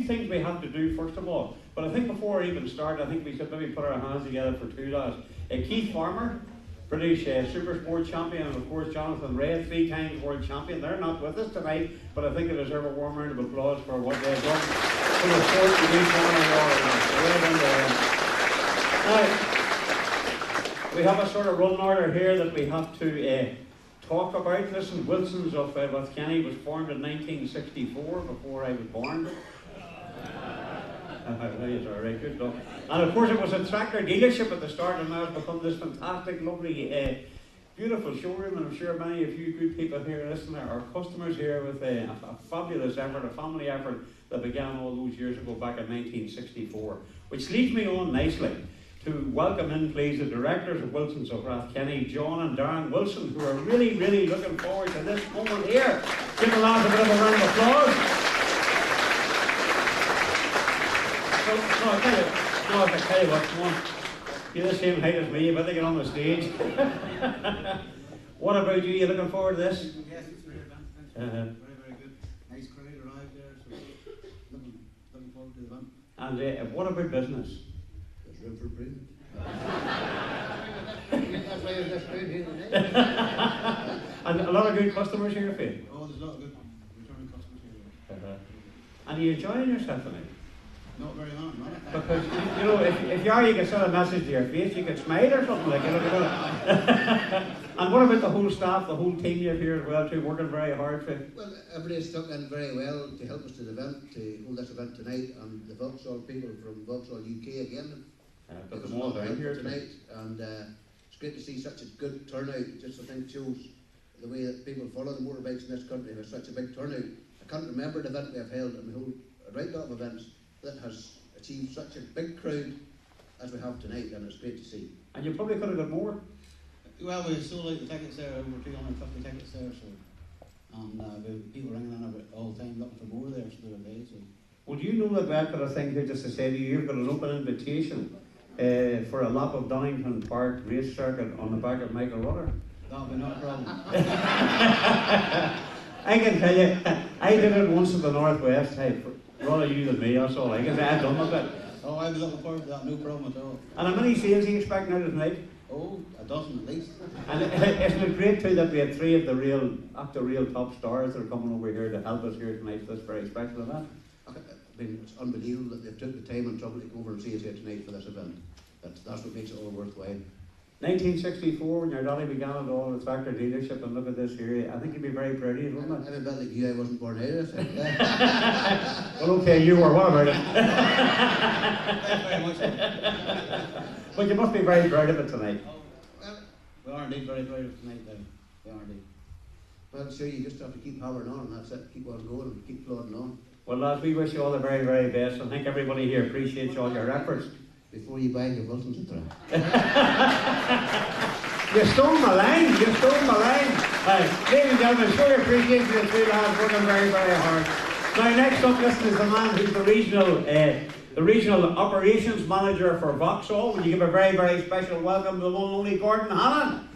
things we have to do first of all, but I think before I even start, I think we should maybe put our hands together for two lads. Keith Farmer, British Super Sport champion, and of course Jonathan Ray, 3 times world champion. They're not with us tonight, but I think they deserve a warm round of applause for what they've done for the sport to do Now, we have a sort of run order here that we have to talk about. Listen, Wilson's of Rathkenny was formed in 1964, before I was born. Right, good luck. And of course it was a tractor dealership at the start, and now it's become this fantastic, lovely, beautiful showroom, and I'm sure many of you good people here listening are customers here with a fabulous effort, a family effort that began all those years ago back in 1964. Which leads me on nicely to welcome in, please, the directors of Wilson's of Rathkenny, John and Darren Wilson, who are really, really looking forward to this moment here. Give the lads a bit of a round of applause. I tell you what, come on. You're the same height as me, you better get on the stage. What about you? You looking forward to this? Yes, it's very advanced. Very, very good. Nice crowd arrived there, so looking forward to the event. And what about business? There's room for improvement. That's why there's this crowd here today. And a lot of good customers here for you? Oh, there's a lot of good returning customers here. And are you enjoying yourself tonight? Not very long, no. Because, you know, if you are, you can send a message to your face, you can smile or something like that. And what about the whole staff, the whole team you have here as well, too, working very hard for you? Well, everybody's stuck in very well to help us to the event, to hold this event tonight, and the Vauxhall people from Vauxhall UK again. Got them all down here tonight, and it's great to see such a good turnout. It just, I think, shows the way that people follow the motorbikes in this country. There's such a big turnout. I can't remember an event we have held, and we hold a right lot of events that has achieved such a big crowd as we have tonight, and it's great to see. And you probably could have got more. Well, we sold out the tickets there, over 250 tickets there, so, and we have people ringing on all the time looking for more there, so they're available. So. Well, do you know that that kind of thing here, just to say to you, you've got an open invitation for a lap of Donington Park race circuit on the back of Michael Rutter? That'll be not a problem. I can tell you, I did it once in the Northwest. Hey, rather you than me, that's all I can say. I've done with it. Oh, I'll be looking forward to that, no problem at all. And how many sales are you expecting out of tonight? Oh, a dozen at least. And isn't it great too that we had 3 of the real top stars that are coming over here to help us here tonight for this very special event? I mean, it's unbelievable that they've took the time and trouble to come over and see us here tonight for this event. That's what makes it all worthwhile. 1964, when your daddy began it all, the tractor dealership, and look at this here, I think you'd be very proud of it, wouldn't it? I'm a bit like you, I wasn't born out of it. Well, okay, you were, what about it? Very much so. But you must be very proud of it tonight. Well, we are indeed very proud of it tonight, then. We are indeed. Well, sure, you just have to keep hammering on, and that's it. Keep on going and keep plodding on. Well, lads, we wish you all the very, very best, and I think everybody here appreciates all your efforts. Before you buy your Wilson's a throw. You stole my line, ladies and gentlemen, sure appreciate you, the 2 lads working very, very hard. Now, next up, listen, is the man who's the regional operations manager for Vauxhall. Will you give a very, very special welcome to the one and only Gordon Hannon?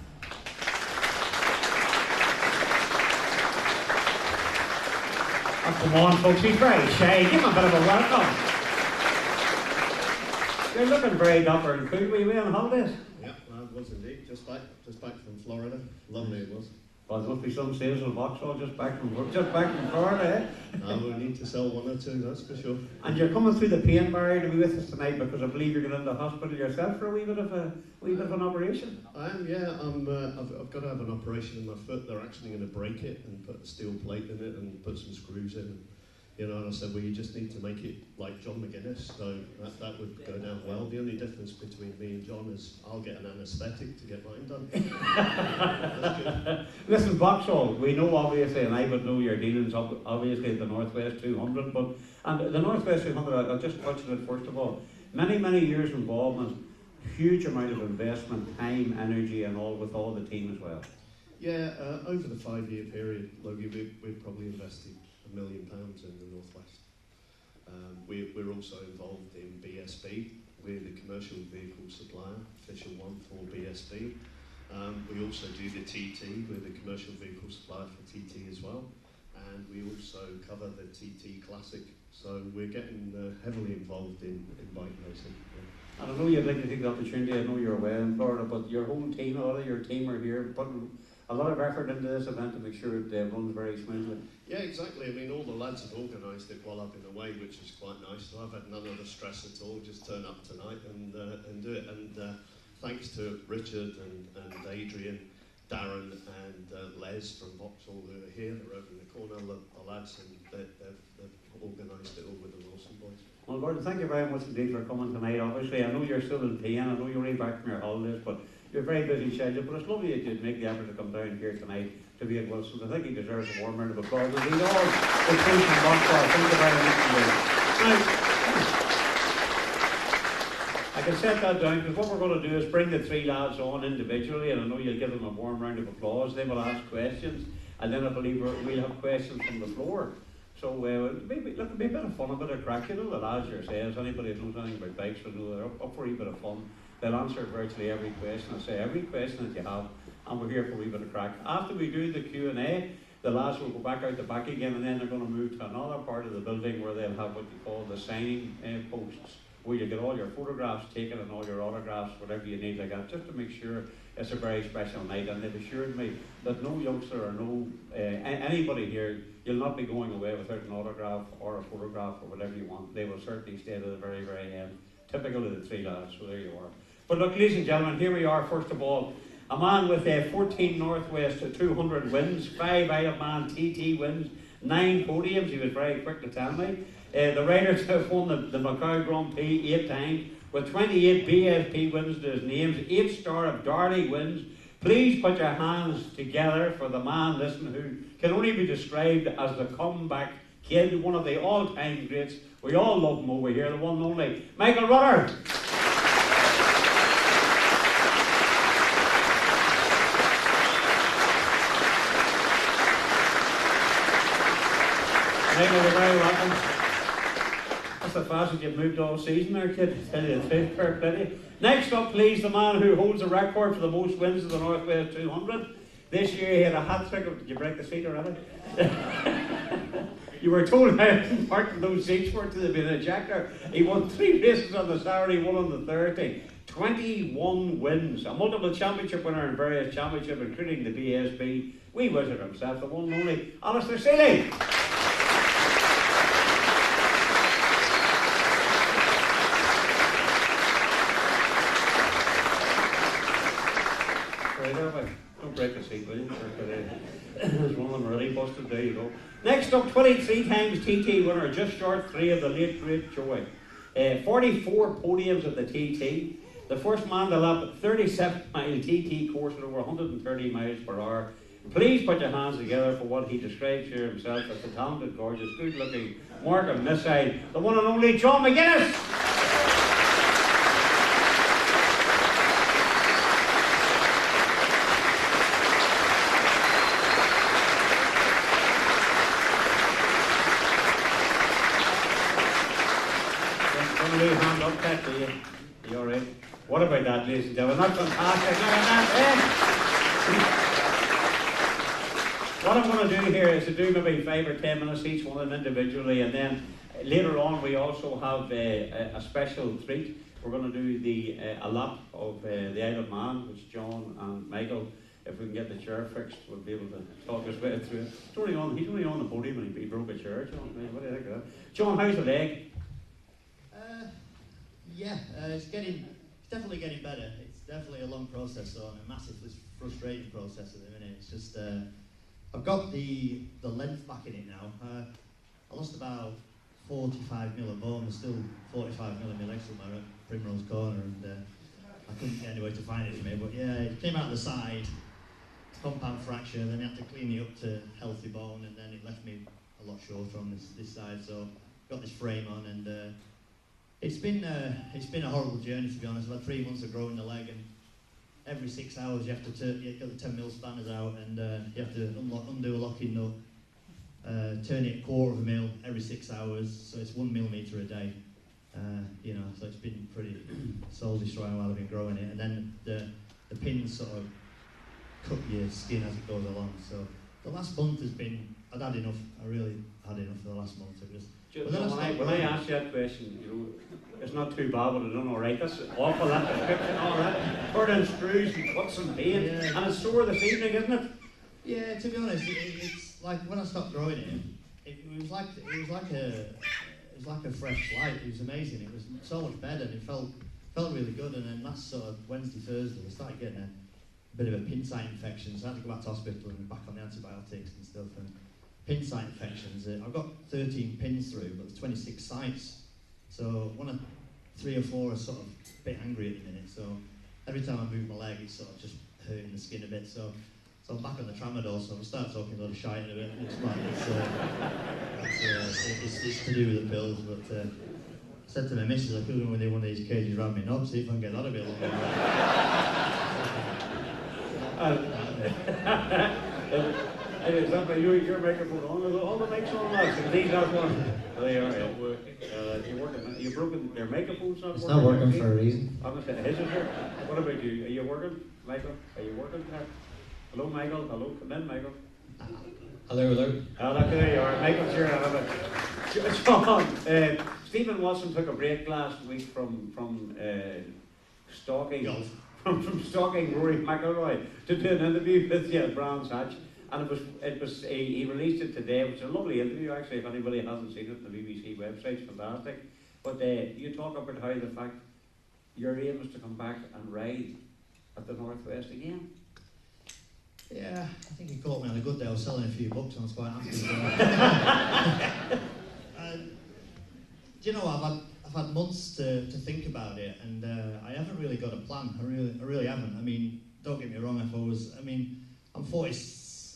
Oh, come on, folks, he's very shy. Give him a bit of a welcome. You're looking very dapper and cool. Were you away on holidays? Yeah, I was indeed. Just back from Florida. Lovely it was. Well, there must be some sales in Vauxhall just back from Florida, eh? We need to sell 1 or 2, that's for sure. And you're coming through the pain barrier to be with us tonight because I believe you're going into hospital yourself for a wee bit of an operation. I am, yeah. I've got to have an operation in my foot. They're actually going to break it and put a steel plate in it and put some screws in. And, and I said, well, you just need to make it like John McGuinness, so that would go down well. The only difference between me and John is I'll get an anaesthetic to get mine done. Listen, Vauxhall, we know obviously, and I would know your dealings obviously the Northwest 200, and the Northwest 200, I'll just touch on it first of all. Many, many years involvement, huge amount of investment, time, energy, and all with all the team as well. Yeah, over the 5-year period, Logie, we've probably invested £1 million in the Northwest. We're also involved in BSB. We're the commercial vehicle supplier, official one for BSB. We also do the TT. We're the commercial vehicle supplier for TT as well. and we also cover the TT Classic. So we're getting heavily involved in bike racing. Yeah. And I know you'd like to take the opportunity, I know you're away in Florida, but your whole team, a lot of your team are here, putting a lot of effort into this event to make sure it runs very smoothly. Yeah, exactly. I mean, all the lads have organised it while I've been away, which is quite nice. So I've had none of the stress at all. Just turn up tonight and do it. And thanks to Richard and Adrian, Darren and Les from Vauxhall who are here. They're over in the corner, the lads, and they've organised it all with the Wilson boys. Well, Gordon, thank you very much indeed for coming tonight. Obviously, I know you're still in PN, I know you're only back from your holidays, but you're a very busy schedule. But it's lovely that you'd make the effort to come down here tonight to be at Wilson. I think he deserves a warm round of applause. And he's all the team from Vauxhall. Thank you very much indeed. Now, I can set that down because what we're going to do is bring the three lads on individually, and I know you'll give them a warm round of applause. They will ask questions, and then I believe we'll have questions from the floor. So maybe look, it'll be a bit of fun, a bit of crack. You know the lads yourselves, anybody that knows anything about bikes will know they're up for a wee bit of fun. They'll answer virtually every question. I say every question that you have, and we're here for a wee bit of crack. After we do the Q&A, the lads will go back out the back again, and then they're going to move to another part of the building where they'll have what you call the signing posts, where you get all your photographs taken and all your autographs, whatever you need like that, just to make sure it's a very special night. And they've assured me that no youngster or no anybody here, you'll not be going away without an autograph or a photograph or whatever you want. They will certainly stay to the very, very end. Typical of the three lads, so there you are. But look, ladies and gentlemen, here we are, first of all. A man with 14 Northwest 200 wins, 5 Isle of Man TT wins, 9 podiums. He was very quick to tell me. The riders have won the Macau Grand Prix 8 times, with 28 BSP wins to his names, 8 Star of Darley wins. Please put your hands together for the man, listen, who can only be described as the comeback kid, one of the all-time greats. We all love him over here, the one and only Michael Rutter. Michael, you're very welcome. That's the fastest you've moved all season there, kid. Tell you the truth, fair play. Next up, please, the man who holds the record for the most wins of the Northwest 200. This year he had a hat-trick of, did you break the seat already? You were told how important those seats were to be an ejector. He won 3 races on the Saturday, 1 on the Thursday. 21 wins. A multiple championship winner in various championships, including the BSB. Wee wizard himself, the one and only Alistair Seeley. Don't break the seat, will you? There's one of them really busted. There you go. Next up, 23 times TT winner, just short 3 of the late great Joy. 44 podiums at the TT. The first man to lap 37-mile TT course at over 130 miles per hour. Please put your hands together for what he describes here himself as the talented, gorgeous, good-looking Mark on this side, the one and only John McGuinness. Hand up, Pat, are you alright? What about that, ladies and gentlemen? That's fantastic. What I'm going to do here is to do maybe 5 or 10 minutes each one of them individually, and then later on we also have a special treat. We're going to do a lap of the Isle of Man, which John and Michael, if we can get the chair fixed, we'll be able to talk us way through it. He's only on the podium and he broke a chair, John. What do you think of that? John, how's the leg? It's definitely getting better. It's definitely a long process, so a massively frustrating process at the minute. It's just I've got the length back in it now. I lost about 45 mil of bone. There's still 45 mil in my leg somewhere at Primrose Corner, and I couldn't get anywhere to find it for me. But yeah, it came out the side, compound fracture. Then I had to clean it up to healthy bone, and then it left me a lot shorter on this side. So got this frame on, and it's been a horrible journey, to be honest. I've had 3 months of growing the leg, and every 6 hours you have to get the 10 mil spanners out, and you have to undo a locking nut, turn it 1/4 mil every 6 hours, so it's 1 millimetre a day. So it's been pretty soul destroying while I've been growing it, and then the pins sort of cut your skin as it goes along. So the last month has been I'd had enough. I really had enough for the last month. It was. Just, Well, when I asked you that question, you know, it's not too bad, but I done all right. That's awful, that description, all that. Turn in screws and cuts and paint, Yeah. and it's sore this evening, isn't it? Yeah, to be honest, it's like when I stopped growing it was like a fresh flight. It was amazing. It was so much better, and it felt really good. And then last sort of Wednesday, Thursday, I started getting a bit of a pin site infection, so I had to go back to hospital and back on the antibiotics and stuff. And pin site infections, I've got 13 pins through, but there's 26 sites. So one of 3 or 4 are sort of a bit angry at the minute. So every time I move my leg, it's sort of just hurting the skin a bit. So I'm back on the tramadol, so I'm starting talking a lot of shite in a bit. It's like it's to do with the pills, but I said to my missus, I could go with one of these cages around my knob, see if I can get that a bit longer. Is that your microphone on? All the mics on, lads. These are one. They are. It's not working. You're working. You've broken their microphone's not It's working. not working for a reason. I'm gonna say, his is here. What about you? Are you working, Michael? Are you working there? Hello, Michael. Hello, come in, Michael. Hello, hello. Oh, look, there you are. Michael's here. I have it. John, Stephen Watson took a break last week from stalking from stalking Rory McIlroy to do an interview with you at Brands Hatch, and it was he released it today, which is a lovely interview actually. If anybody hasn't seen it, the BBC website's fantastic. But you talk about how the fact your aim is to come back and ride at the Northwest again. Yeah, I think he caught me on a good day. I was selling a few books and I was quite happy. Do you know, I've had months to think about it, and I haven't really got a plan. I really haven't. I mean, don't get me wrong. I'm 40.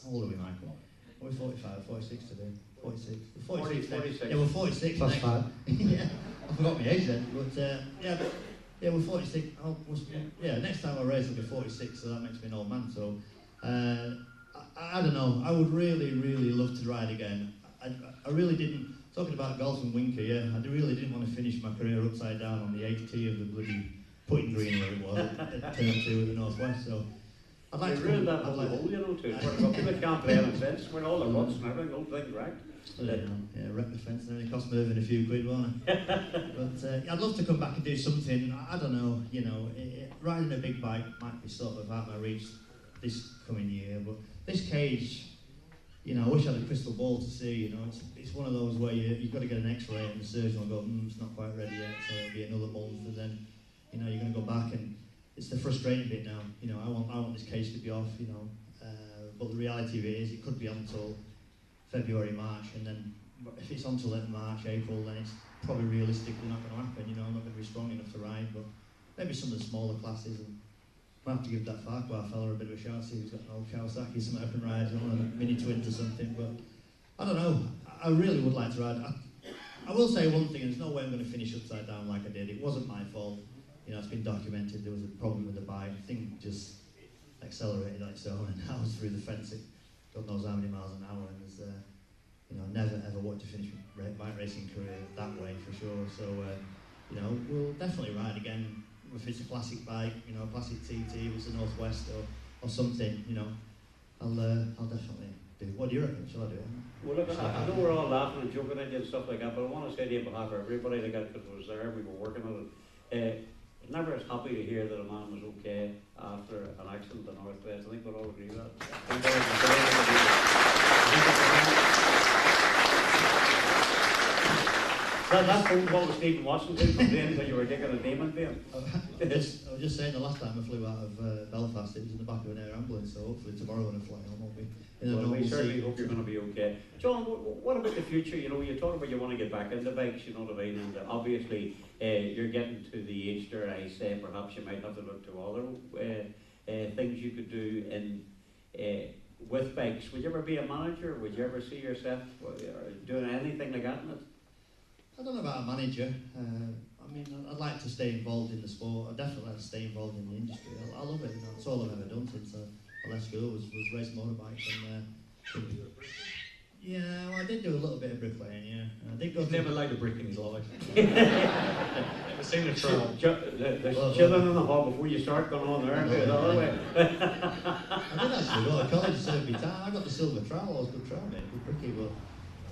How old are we, Michael? Are we 45, 46 today? 46. We're 46. 46. Yeah, we're 46. Plus 5. Yeah, I forgot my age then. But yeah, we're 46. Next time I race, I'll be 46, so that makes me an old man. So I don't know. I would really, really love to ride again. I really didn't. Talking about golf and Winker, yeah, I really didn't want to finish my career upside down on the 8th tee of the bloody putting green where it was at turn 2 of the Northwest. So I'd like to ruined that whole hole, you know, too. People can't play in sense. We're all the ruts and everything, old thing, right? Yeah, wreck the fence and everything. Cost Mervyn a few quid, won't it? But I'd love to come back and do something. I don't know, you know, riding a big bike might be sort of out of my reach this coming year, but this cage, you know, I wish I had a crystal ball to see, you know, it's one of those where you've got to get an x-ray and the surgeon will go, it's not quite ready yet, so it'll be another month, and then, you know, you're going to go back, and it's the frustrating bit now, you know, I want this cage to be off, you know, but the reality of it is it could be on until February, March, and then if it's on till March, April, then it's probably realistically not going to happen, you know, I'm not going to be strong enough to ride, but maybe some of the smaller classes, and I have to give that Farquhar fella a bit of a shout, see who's got an old Kawasaki, something I can ride, you know, a mini twins or something, but I don't know, I really would like to ride. I will say one thing, there's no way I'm going to finish upside down like I did. It wasn't my fault, you know, it's been documented, there was a problem with the bike, the thing just accelerated on its own, and I was through the fence at God knows how many miles an hour, and there's, you know, never ever wanted to finish my bike racing career that way for sure, so, you know, we'll definitely ride again. If it's a classic bike, you know, a classic TT, if it's a Northwest or something, you know, I'll definitely do it. What do you reckon? Shall I do it? Well, look, I know we're all laughing and joking at you and stuff like that, but I want to say to you on behalf of everybody that was there, we were working on it. Never as happy to hear that a man was okay after an accident in the Northwest. I think we'll all agree with that. That phone call was Stephen Watson complaining that you were taking a demon pain. I was just saying the last time I flew out of Belfast, it was in the back of an air ambulance, so hopefully tomorrow when I fly home I'll be in a Well, normal we certainly seat. hope you're going to be okay. John, what about the future? You know, you talk about you want to get back into bikes, you know what I mean, and obviously you're getting to the age there, I say, perhaps you might have to look to other things you could do with bikes. Would you ever be a manager? Would you ever see yourself doing anything like that in it? I don't know about a manager. I mean, I'd like to stay involved in the sport. I'd definitely like to stay involved in the industry. I love it, you know. It's all I've ever done since I left school was race motorbikes. And yeah, well, I did do a little bit of bricklaying. Yeah, I did go. He's never laid a brick in his life. Sing the trowel. There's chilling in the hall before you start going on there. Do it the other way. I did actually go to college to serve my time. I got the silver trowel. I was a good trowel mate, good brickie, but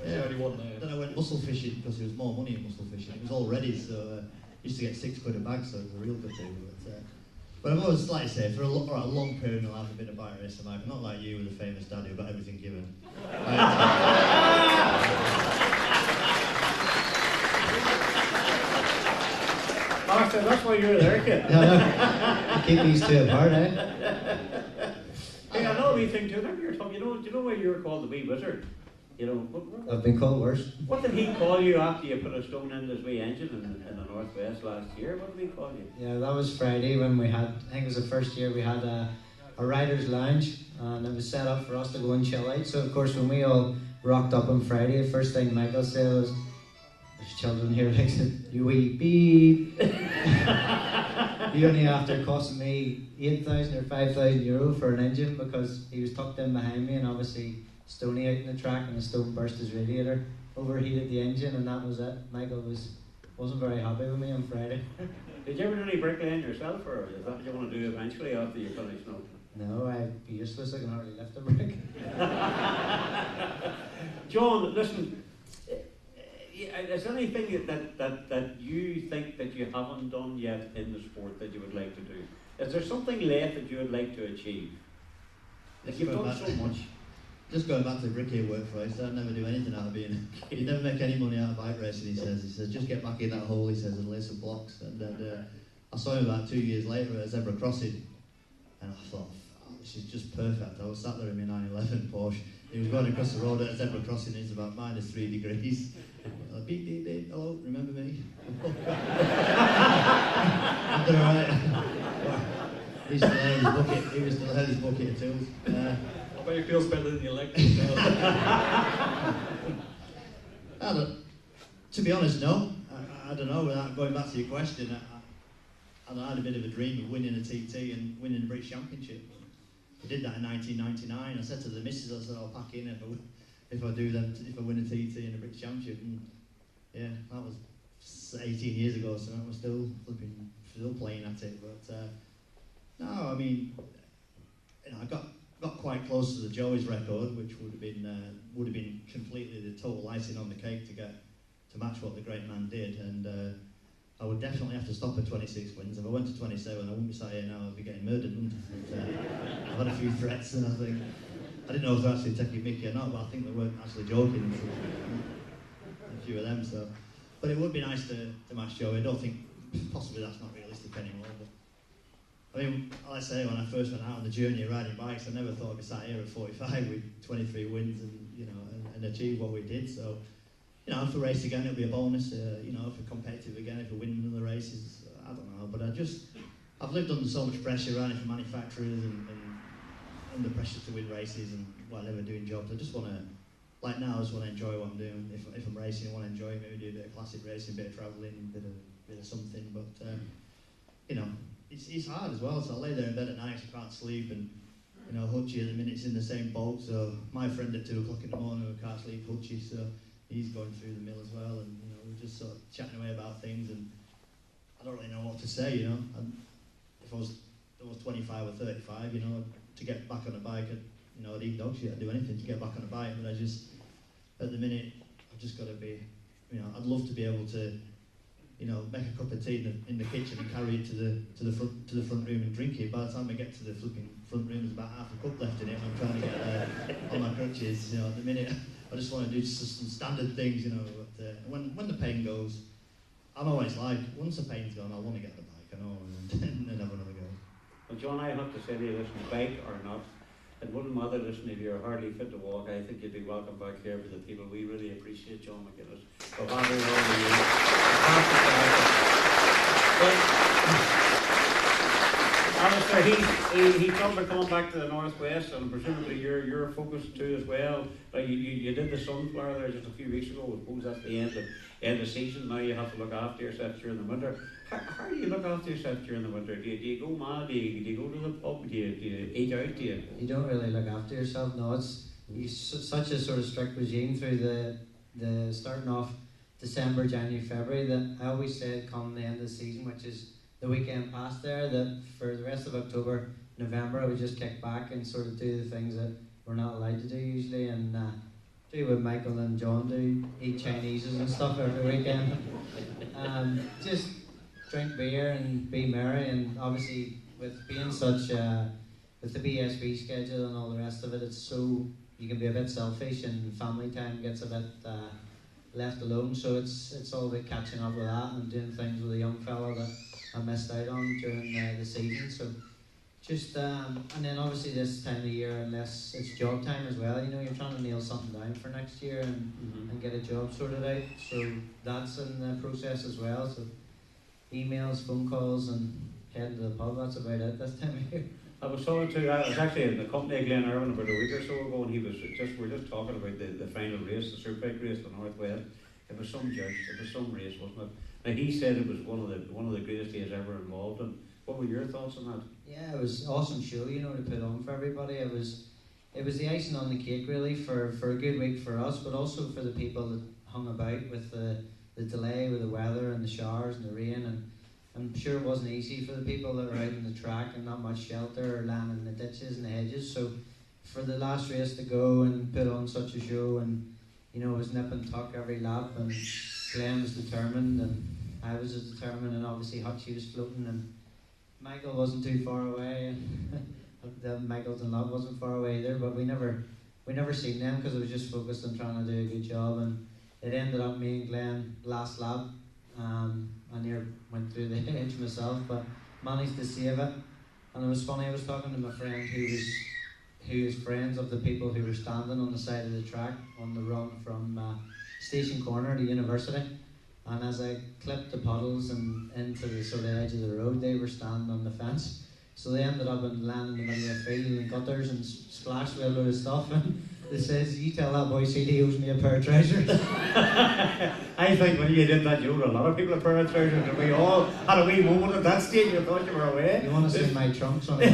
That's the only one there. then I went mussel fishing because there was more money in mussel fishing. It was all ready, so used to get £6 a bag, so it was a real good thing. But I've always, like I say, for a long period in my life, I've been a bike racer. Mike. Not like you with a famous dad who got everything given. Martha, that's why you're there, kid. No. Keep these two apart, eh? Hey, I know a wee thing too. Remember do you know why you were called the wee wizard? You know, I've been called worse. what did he call you after you put a stone in his wee engine in the northwest last year? What did he call you? Yeah, that was Friday when we had, I think it was the first year we had a rider's lounge, and it was set up for us to go and chill out. So of course when we all rocked up on Friday, the first thing Michael said was, "There's children here," like said, "You wee beep." He only after costing me 8,000 or 5,000 euro for an engine because he was tucked in behind me, and obviously Stoney out in the track, and the stone burst his radiator, overheated the engine, and that was it. Michael wasn't very happy with me on Friday. Did you ever do any bricklaying yourself, or is that what you want to do eventually after you finish? No. No, I'd be useless. I can hardly lift a brick. John, listen. Is there anything that you think that you haven't done yet in the sport that you would like to do? Is there something left that you would like to achieve? Like you've done so much. Just going back to the brickie workplace, I'd never do anything out of being. You'd never make any money out of bike racing. He says, just get back in that hole. He says, and lay some blocks. And then I saw him about 2 years later at a zebra crossing, and I thought, oh, this is just perfect. I was sat there in my 911 Porsche. He was going across the road at a zebra crossing. It's about -3 degrees. Beep, beep, beep. Hello, remember me? I'm doing alright. He still had his bucket. He still had his bucket of tools. I bet it feels better than your leg. To be honest, no. I don't know. Without going back to your question, I had a bit of a dream of winning a TT and winning the British Championship. I did that in 1999. I said to the missus, I said, I'll pack in if I win a TT and a British Championship. And yeah, that was 18 years ago, so I was still playing at it. But no, I mean, I got quite close to the Joey's record, which would have been completely the total icing on the cake to match what the great man did. And I would definitely have to stop at 26 wins. If I went to 27, I wouldn't be sat here now. I'd be getting murdered. Wouldn't I? I've had a few threats, and I didn't know if they're actually taking Mickey or not, but I think they weren't actually joking. A few of them. So, but it would be nice to match Joey. I don't think possibly that's not realistic anymore. But I mean, like I say, when I first went out on the journey of riding bikes, I never thought I'd be sat here at 45 with 23 wins and achieve what we did. So, if we race again, it'll be a bonus. If we're competitive again, if we win another races, I don't know. But I've lived under so much pressure running for manufacturers and under pressure to win races and never doing jobs. I just want to, like now, I just want to enjoy what I'm doing. If I'm racing, I want to enjoy it. Maybe do a bit of classic racing, a bit of travelling, a bit of something. But it's hard as well. So I lay there in bed at night, I can't sleep, and Hutchie at the minute's in the same boat. So my friend at 2 o'clock in the morning who can't sleep, Hutchie, so he's going through the mill as well, and we're just sort of chatting away about things, and I don't really know what to say. And if I was 25 or 35, to get back on a bike, I'd eat dog shit, I'd do anything to get back on a bike. But at the minute, I've just got to be, I'd love to be able to, make a cup of tea in the kitchen and carry it to the front room and drink it. By the time I get to the flipping front room, there's about half a cup left in it, and I'm trying to get on my crutches. At the minute, I just want to do just some standard things, But when the pain goes, I'm always like, once the pain's gone, I want to get the bike, and then have another go. Well, John, I have to say to you, listen, bike or not, it wouldn't matter, listen, if you're hardly fit to walk, I think you'd be welcome back here for the people. We really appreciate John McGuinness for having all the years. Alistair, he talked about coming back to the northwest, and presumably you're focused too as well. Like you did the sunflower there just a few weeks ago. I suppose that's the end of season. Now you have to look after yourself during the winter. How do you look after yourself during the winter? Do you go mad? Do you go to the pub? Do you eat out? You don't really look after yourself. No, it's such a sort of strict regime through the starting off December, January, February, that I always said come the end of the season, which is the weekend past there, that for the rest of October, November, I would just kick back and sort of do the things that we're not allowed to do usually, and do what Michael and John do, eat Chineses and stuff every weekend. Just drink beer and be merry, and obviously with being such, with the BSB schedule and all the rest of it, it's so, you can be a bit selfish and family time gets a bit left alone, so it's all about catching up with that and doing things with a young fella that I missed out on during the season. So just and then obviously this time of year, unless it's job time as well, you know, you're trying to nail something down for next year and get a job sorted out. So that's in the process as well. So emails, phone calls, and heading to the pub. That's about it this time of year. I was talking to, I was actually in the company of Glen Irwin about a week or so ago, and we were just talking about the final race, the Superbike race, the Northwest. It was some judge, it was some race, wasn't it? And he said it was one of the greatest he has ever involved in. What were your thoughts on that? Yeah, it was an awesome show, you know, to put on for everybody. It was the icing on the cake really for a good week for us, but also for the people that hung about with the delay with the weather and the showers and the rain, and I'm sure it wasn't easy for the people that were out on the track and not much shelter or lying in the ditches and the hedges. So for the last race to go and put on such a show, and you know, it was nip and tuck every lap, and Glenn was determined and I was as determined, and obviously Hutchie was floating, and Michael wasn't too far away, and Michael's and Love wasn't far away either, but we never seen them because I was just focused on trying to do a good job, and it ended up me and Glenn last lap. I near went through the edge myself, but managed to save it. And it was funny, I was talking to my friend who is friends of the people who were standing on the side of the track on the run from Station Corner to University. And as I clipped the puddles and into the sort of edge of the road, they were standing on the fence. So they ended up and landing in the middle of the field and gutters and splashed with a load of stuff. And it says, "You tell that boy he owes me a pair of trousers." I think when you did that, you owed a lot of people a pair of trousers, and we all had a wee moment at that stage. You thought you were away. You want to see my trunks on it?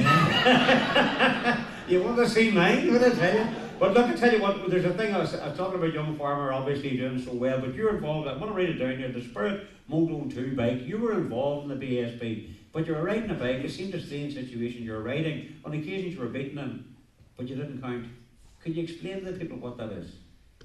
You want to see mine, would I tell you? But look, I tell you what, there's a thing I was talking about young farmer obviously doing so well, but you're involved, I want to write it down here, the Spirit Moto 2 bike, you were involved in the BSB, but you were riding a bike, it seemed a strange situation, you were riding, on occasions you were beating them, but you didn't count. Could you explain to the people what that is?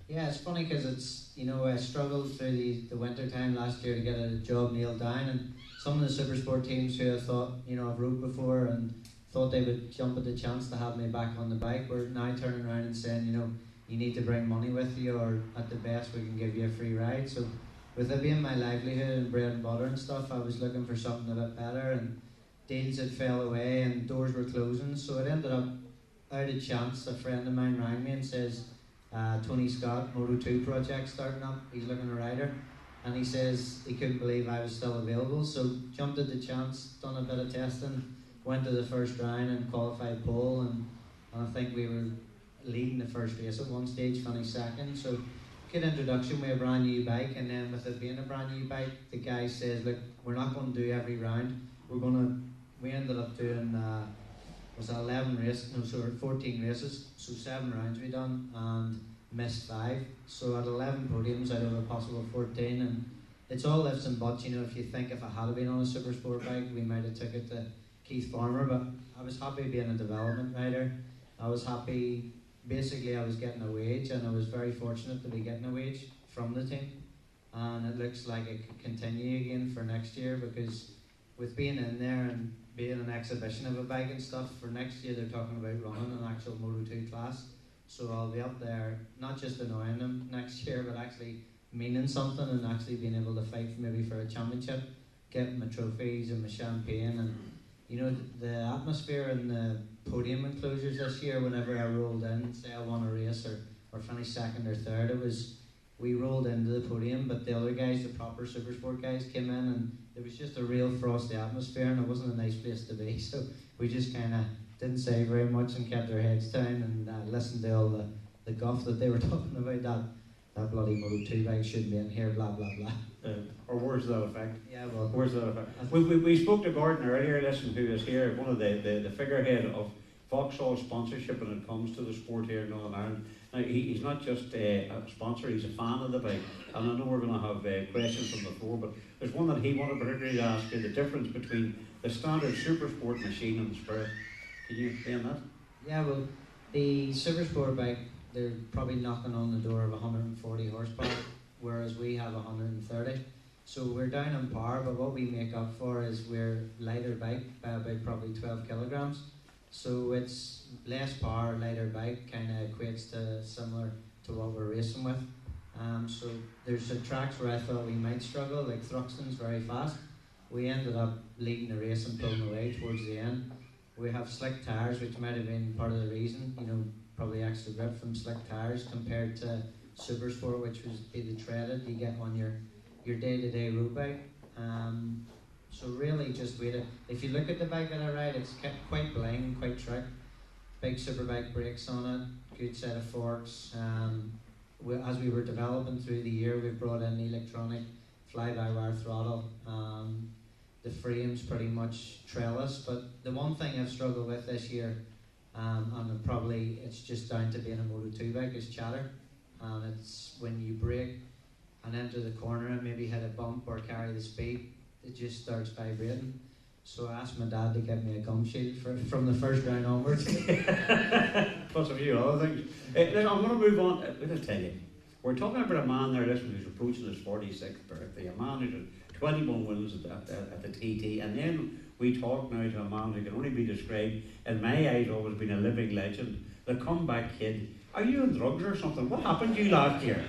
Yeah, it's funny because it's, you know, I struggled through the winter time last year to get a job nailed down, and some of the super sport teams who I thought, you know, I've rode before and thought they would jump at the chance to have me back on the bike, were now turning around and saying, you know, you need to bring money with you, or at the best we can give you a free ride. So with it being my livelihood and bread and butter and stuff, I was looking for something a bit better, and deals had fell away and doors were closing, so it ended up, out of chance, a friend of mine rang me and says, Tony Scott, Moto 2 project starting up, he's looking a rider, and he says he couldn't believe I was still available, so jumped at the chance, done a bit of testing, went to the first round and qualified pole, and I think we were leading the first race at one stage, finished second, so good introduction with a brand new bike, and then with it being a brand new bike, the guy says, look, we're not going to do every round, we ended up doing, was 11 races, no, so 14 races, so 7 rounds we done, and missed 5, so at 11 podiums out of a possible 14, and it's all ifs and buts, you know, if you think if I had been on a super sport bike, we might have took it to Keith Farmer, but I was happy being a development rider. I was happy, basically I was getting a wage, and I was very fortunate to be getting a wage from the team, and it looks like it could continue again for next year, because with being in there and being an exhibition of a bike and stuff, for next year they're talking about running an actual Moto 2 class, so I'll be up there not just annoying them next year, but actually meaning something and actually being able to fight maybe for a championship, getting my trophies and my champagne. And you know, the atmosphere in the podium enclosures this year, whenever I rolled in, say I won a race or finished second or third, we rolled into the podium, but the other guys, the proper super sport guys, came in, and it was just a real frosty atmosphere, and it wasn't a nice place to be, so we just kind of didn't say very much and kept our heads down and listened to all the guff that they were talking about, that bloody Moto 2 bike shouldn't be in here, blah blah blah. Or words to that effect. Yeah, well, words to that effect. We spoke to Gordon earlier, listen, who is here, one of the figurehead of Vauxhall sponsorship when it comes to the sport here in Northern Ireland. Now, he's not just a sponsor, he's a fan of the bike. And I know we're going to have questions from the floor, but there's one that he wanted particularly to ask you, the difference between the standard super sport machine and the Spirit. Can you explain that? Yeah, well, the super sport bike, they're probably knocking on the door of 140 horsepower, whereas we have 130. So we're down on par, but what we make up for is we're lighter bike by about probably 12 kilograms. So it's less power, lighter bike, kind of equates to similar to what we're racing with. So there's some tracks where I thought we might struggle, like Thruxton's very fast. We ended up leading the race and pulling away towards the end. We have slick tyres, which might have been part of the reason, you know, probably extra grip from slick tyres compared to Super Sport, which was be the treaded you get on your day-to-day road bike. So really just waited. If you look at the bike that I ride, it's kept quite bling, quite trick. Big superbike brakes on it, good set of forks. As we were developing through the year, we brought in the electronic fly-by-wire throttle. The frame's pretty much trailless, but the one thing I've struggled with this year, and probably it's just down to being a Moto2 bike, is chatter. And it's when you brake and enter the corner and maybe hit a bump or carry the speed, it just starts vibrating. So I asked my dad to give me a gum shield from the first round onwards. Plus a few other things. Listen, I'm going to move on. Let me tell you, we're talking about a man there, listen, who's approaching his 46th birthday, a man who's had 21 wins at the TT, and then we talk now to a man who can only be described, in my eyes, always been a living legend, the comeback kid. Are you on drugs or something? What happened to you last year?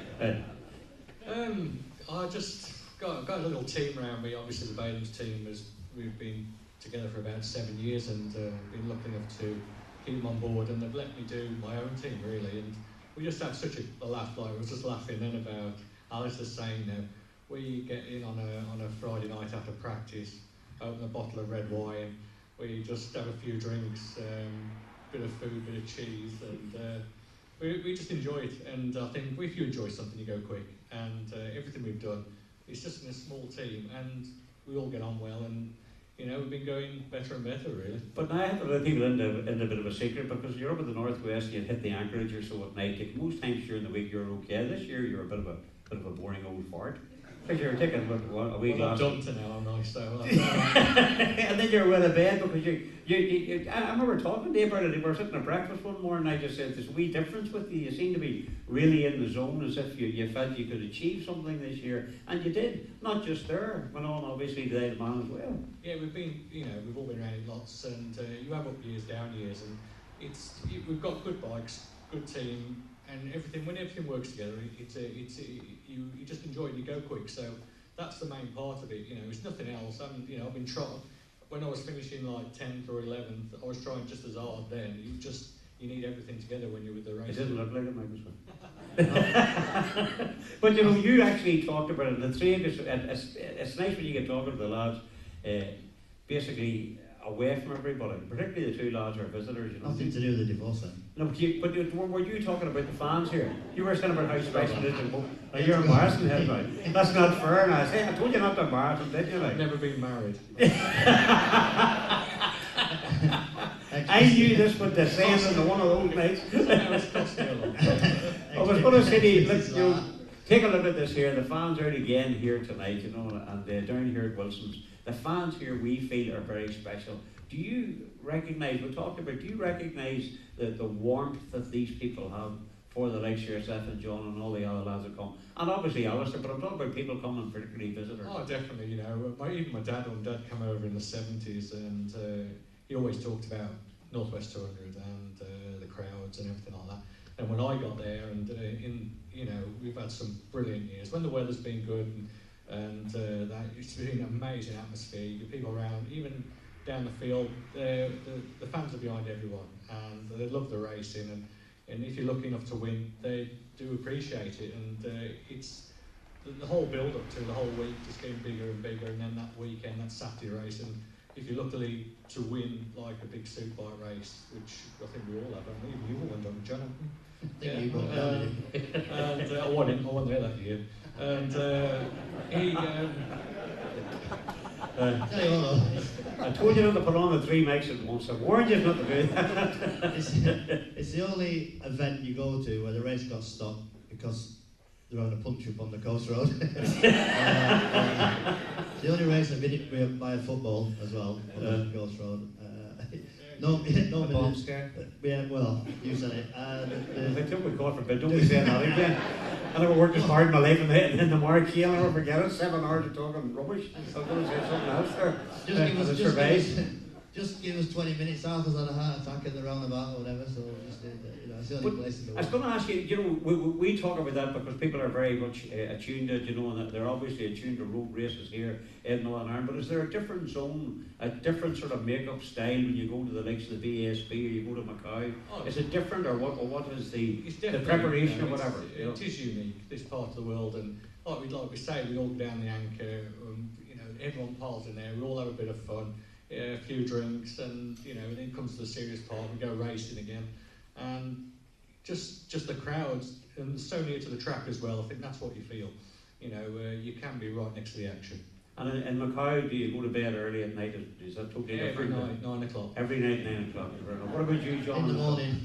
I just got a little team around me. Obviously, the Baden's team we've been together for about 7 years, and been lucky enough to keep them on board, and they've let me do my own team really. And we just had such a laugh. Like, I was just laughing then about Alistair saying now we get in on a Friday night after practice, open a bottle of red wine, we just have a few drinks, bit of food, bit of cheese, and we just enjoy it. And I think if you enjoy something, you go quick. And everything we've done, it's just in a small team, and we all get on well, and you know, we've been going better and better, really. But now I have to let people into a bit of a secret, because you're up in the northwest, you hit the anchorage or so at night. Like, most times during the week you're okay. This year you're a bit of a boring old fart. Because you're taking a wee glass. I'm to now, I'm nice though. And then you're well to bed because you I remember talking to you about it. We were sitting at breakfast one morning, and I just said, there's a wee difference with you. You seem to be really in the zone, as if you felt you could achieve something this year. And you did. Not just there, went on obviously to the man as well. Yeah, we've all been around it lots, and you have up years, down years, and we've got good bikes, good team, and everything. When everything works together, you just enjoy it. You go quick, so that's the main part of it. You know, it's nothing else. I've been trying. When I was finishing like 10th or 11th, I was trying just as hard then. You need everything together when you're with the race. It didn't look like it, Michael. But you know, you actually talked about it. The three of you, it's nice when you get talking to the lads, basically away from everybody. Particularly the two lads are visitors. You know. Nothing to do with the divorce then. No, but were you talking about the fans here? You were saying about how special it is. Now you're embarrassing him now. That's not fair. Now I told you not to embarrass him, didn't you? Like? I've never been married. I knew this would descend into one of those nights. I was going to say to you, take a look at this here. The fans are again here tonight, you know, and down here at Wilson's. The fans here, we feel, are very special. Do you recognise, we talked about, do you recognise the warmth that these people have for the likes of yourself and John and all the other lads that come? And obviously Alistair, but I'm talking about people coming, particularly visitors. Oh, definitely, you know. Even my dad came over in the 70s, and he always talked about Northwest 200 and the crowds and everything like that. And when I got there, and we've had some brilliant years. When the weather's been good, and it's been an amazing atmosphere. You get people around, even down the field. The fans are behind everyone, and they love the racing. And if you're lucky enough to win, they do appreciate it. And it's the whole build-up to the whole week just getting bigger and bigger. And then that weekend, that Saturday race, and if you're lucky to win like a big superbike race, which I think we all have, and even you all went on, John. And I won there that year. And he. I told you not to put on the 3 mics at once. I warned you not to do that. It's the only event you go to where the race got stopped because they're having a punch up on the coast road. The only race I've been in by a football as well on the coast road. No, Bomb scare. Yeah, well, you said it. I think we caught for bed. Don't we say that again? I never worked as hard in my life in the marquee. I'll never forget it. 7 hours of talking rubbish. I was going to say something else there. Just give us 20 minutes. Arthur's had a heart attack in the roundabout or whatever, so just, it's the only place in the I was world. going to ask you, we talk about that because people are very much attuned to, and they're obviously attuned to road races here in Northern Ireland, but is there a different zone, a different sort of make-up style when you go to the likes of the VSB or you go to Mackay? Is it different, or what is the preparation or whatever? It is unique, this part of the world, and like we say, we all go down the anchor, everyone piles in there, we all have a bit of fun. A few drinks, and then comes to the serious part. We go racing again, and just the crowds, and so near to the track as well. I think that's what you feel. You can be right next to the action. And in Mackay, do you go to bed early at night? Is that totally different? Every night, 9 o'clock. Every night, 9 o'clock. What about you, John? In the morning.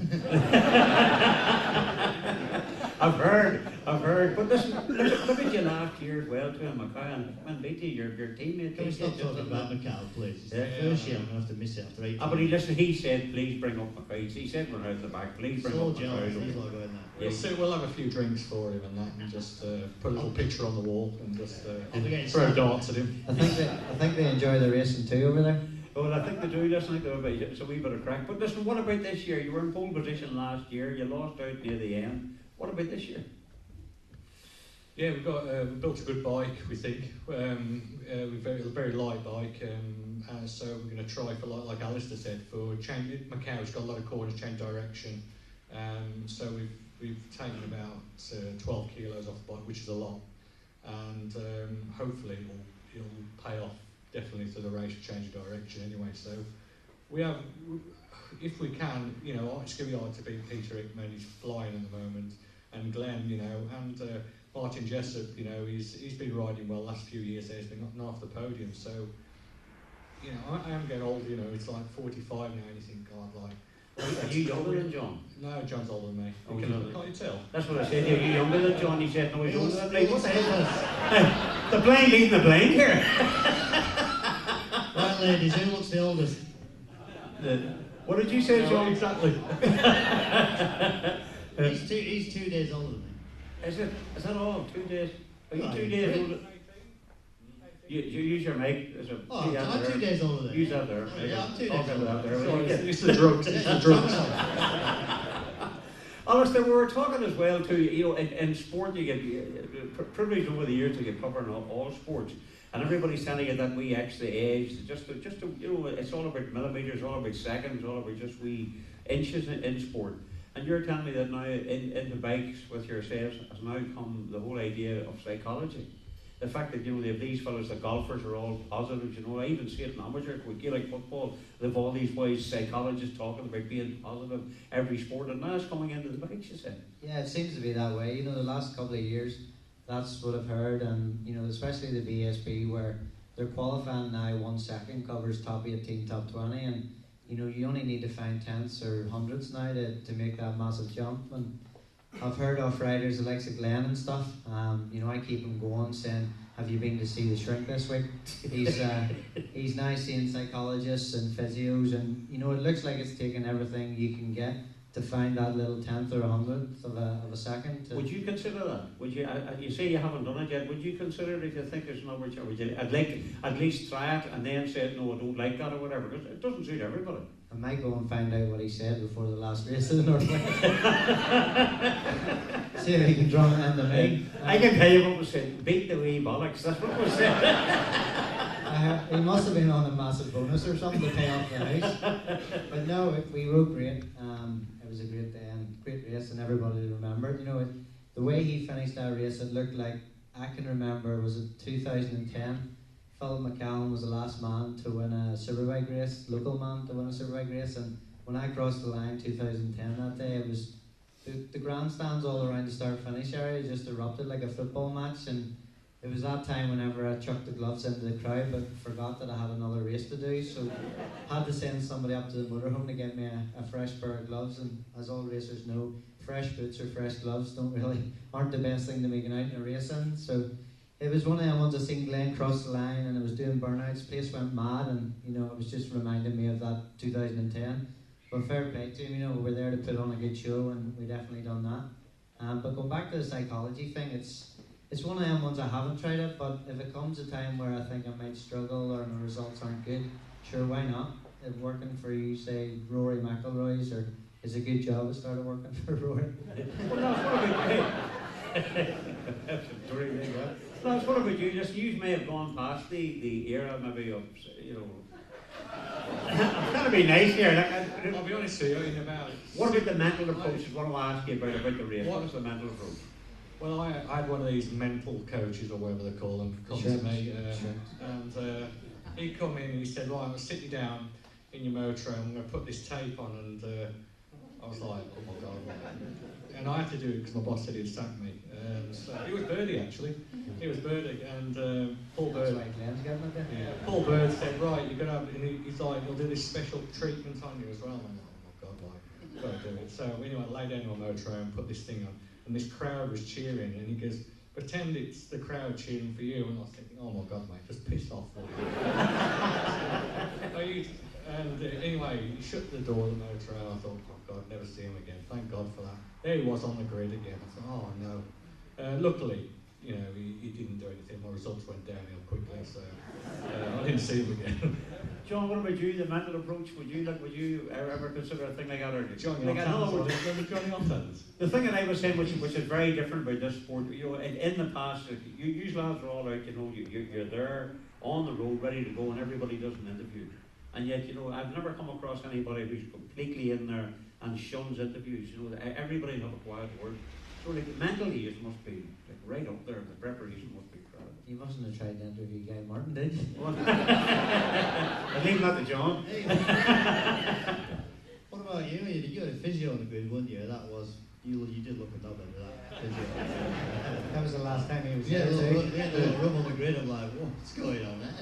I've heard. But listen, look at you last year as well, too, in Mackay, and Beatty, your teammate. Can we stop talking about Macau, please? It's the first year I'm going to have to miss it after 18 but he said, please bring up Mackay. He said when I was at the back, please bring up Mackay. He's not going there. We'll have a few drinks for him and that, and just put a little picture on the wall and just throw darts at him. I think they enjoy the racing too over there. Well, I think they do. Listen, it's a wee bit of crack. But listen, what about this year? You were in pole position last year. You lost out near the end. What about this year? Yeah, we built a good bike. We think we've a very light bike. So we're going to try for like Alistair said for change. Macau's got a lot of corners, change direction. So we've taken about 12 kilos off the bike, which is a lot, and hopefully it'll pay off definitely to the race change of direction anyway. So we have, if we can, it's going to be hard to beat Peter Hickman. He's flying at the moment, and Glenn, and Martin Jessup, he's been riding well last few years. He's been up off the podium. So I am getting old. It's like 45 now, and you think, God, like. Are you younger than John? No, John's older than me. Oh, Can't you tell? That's what I said. Are you younger than John? He said, no, he's older than me. What the hell is the blind leading the blind here? Right, ladies, who looks the oldest? What did you say, John? Exactly. He's 2 days older than me. Is that all? 2 days? Are you No, 2 days older? You use your mic. I'm 2 days older than you. Use that there. Yeah, I'm 2 days older. It's the drugs. It's the drugs. Alistair, we were talking as well too. In sport, you get privileged over the years to get covering all sports, and everybody's telling you that we actually age. Just it's all about millimeters, all about seconds, all about just wee inches in sport. And you're telling me that now in the bikes with yourselves has now come the whole idea of psychology. The fact that these fellas, the golfers, are all positive. I even see it in amateur with Gaelic football. They've all these boys, psychologists, talking about being positive every sport, and now it's coming into the bikes. You said. Yeah, it seems to be that way. The last couple of years, that's what I've heard, and especially the BSB, where they're qualifying now 1 second covers top 18, top 20, and you only need to find tenths or hundreds now to make that massive jump. And I've heard of riders the likes of Glenn and stuff. I keep him going, saying, "Have you been to see the shrink this week?" He's now seeing psychologists and physios, and it looks like it's taking everything you can get to find that little tenth or 100th of a second. Would you consider that? Would you? You say you haven't done it yet. Would you consider it if you think there's an opportunity? Would you at least try it and then say, "No, I don't like that," or whatever? Because it doesn't suit everybody. I might go and find out what he said before the last race of the Northwest. See if he can drum it in the main. I can tell you what was said. Beat the wee bollocks. That's what was said. He must have been on a massive bonus or something to pay off the house. But no, we rode great. It was a great day and great race, and everybody remembered. The way he finished that race, it looked like, I can remember, was it 2010? Philip McCallum was the last man to win a superbike race, local man to win a superbike race, and when I crossed the line 2010 that day, it was the grandstands all around the start-finish area just erupted like a football match, and it was that time whenever I chucked the gloves into the crowd, but forgot that I had another race to do, so had to send somebody up to the motorhome to get me a fresh pair of gloves. And as all racers know, fresh boots or fresh gloves aren't the best thing to be going out in a race in. So it was one of them ones I seen Glenn cross the line and I was doing burnouts, the place went mad, and it was just reminding me of that 2010. But fair play to him, we were there to put on a good show, and we definitely done that. But going back to the psychology thing, it's one of them ones I haven't tried it, but if it comes a time where I think I might struggle or my results aren't good, sure, why not? If working for you, say Rory McIlroy's, or is a good job I started working for Rory. Well, that's what about you. That's a story there, yeah. That's what about you. Just you may have gone past the era maybe of I'm trying to be nice here. I'll be honest with you, What about the mental approach is what I want to ask you about the race. What is the mental approach? Well, I had one of these mental coaches, or whatever they call them, come to me, and he come in and he said, right, I'm going to sit you down in your motor and I'm going to put this tape on, and I was like, oh my God. And I had to do it because my boss said he'd sack me. So it was Birdie, actually. It was Birdie, and Paul Bird. Paul Bird said, right, you're going to have, and he's like, he'll do this special treatment on you as well. And I'm like, oh my God, like, got to do it. So anyway, I lay down on my motor and put this thing on, and this crowd was cheering, and he goes, pretend it's the crowd cheering for you. And I was thinking, oh my God, mate, just piss off. And anyway, he shut the door of the motor and I thought, oh God, never see him again. Thank God for that. There he was on the grid again. I thought, oh no. Luckily, he didn't do anything. My results went downhill quickly, so I didn't see him again. John, what about you? The mental approach? Would you ever consider a thing like that? Or Johnny like Johnny Offense. The thing that I was saying, which is very different about this sport, in the past, you lads are all out. You're there on the road, ready to go, and everybody does an interview. And yet, I've never come across anybody who's completely in there and shuns interviews. Everybody have a quiet word. So, mentally, it must be right up there. The preparation must be crowded. You mustn't have tried to interview Guy Martin, did you? I leave that to John. Hey, what about you? You had a physio on the grid one year. That was you did look a dog under that physio. That was the last time he was Yeah, there. a little rub on the grid. I'm like, what's going on there?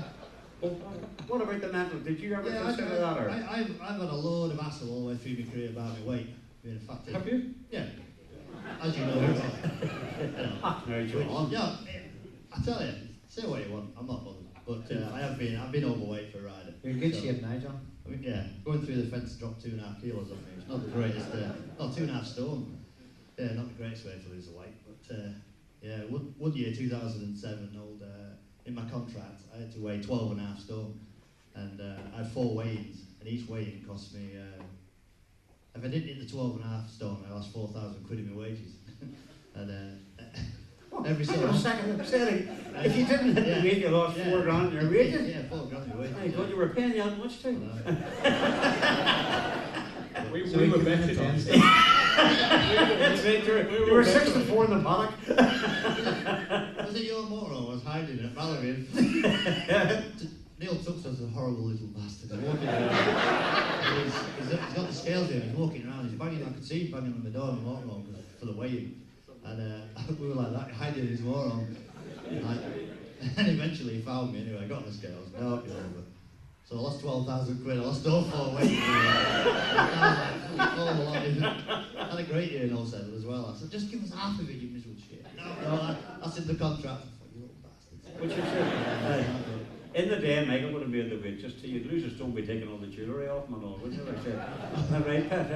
What about the mental? Did you ever Yeah, consider that? Or? I've had a load of hassle all the way through my career about my weight. Being a fat kid. Have you? Yeah. As you know. No, John. Yeah, I tell you, say what you want. I'm not bothered. But I've been overweight for a rider. You're in good shape now, John. I mean, yeah, going through the fence dropped 2.5 kilos on me. It's not the greatest. 2.5 stone. Yeah, not the greatest way to lose the weight. But yeah, one year, 2007, in my contract, I had to weigh 12.5 stone, and I had 4 weigh-ins, and each weigh-in cost me. If I didn't hit the 12.5 stone, I lost 4,000 quid in my wages. And every Hang on a second, if you didn't hit the weight, you lost 4 grand in your wages. Yeah, 4 grand in your wages. I thought you were paying you that much too. We were betting on it. You were 6 and 4 in the paddock. Was it your moron? I was hiding at Mallory. Neil Tuxton's a horrible little bastard. He's walking around. He's got the scales in. He's walking around. He's banging. I could see him banging on the door and walking on for the weigh-in. And we were like that, hiding his moron. And eventually he found me anyway. I got on the scales. No, you're over. So I lost 12,000 quid. I lost all 4 weight. I had a great year in 07 as well. I said, just give us half of it, you miserable shit. No, that's in the contract. I thought, you little bastards. Which is in the day, Michael would have made the weight just you'd lose a stone by taking all the jewellery off him and all, wouldn't you? Like that, right, Pat?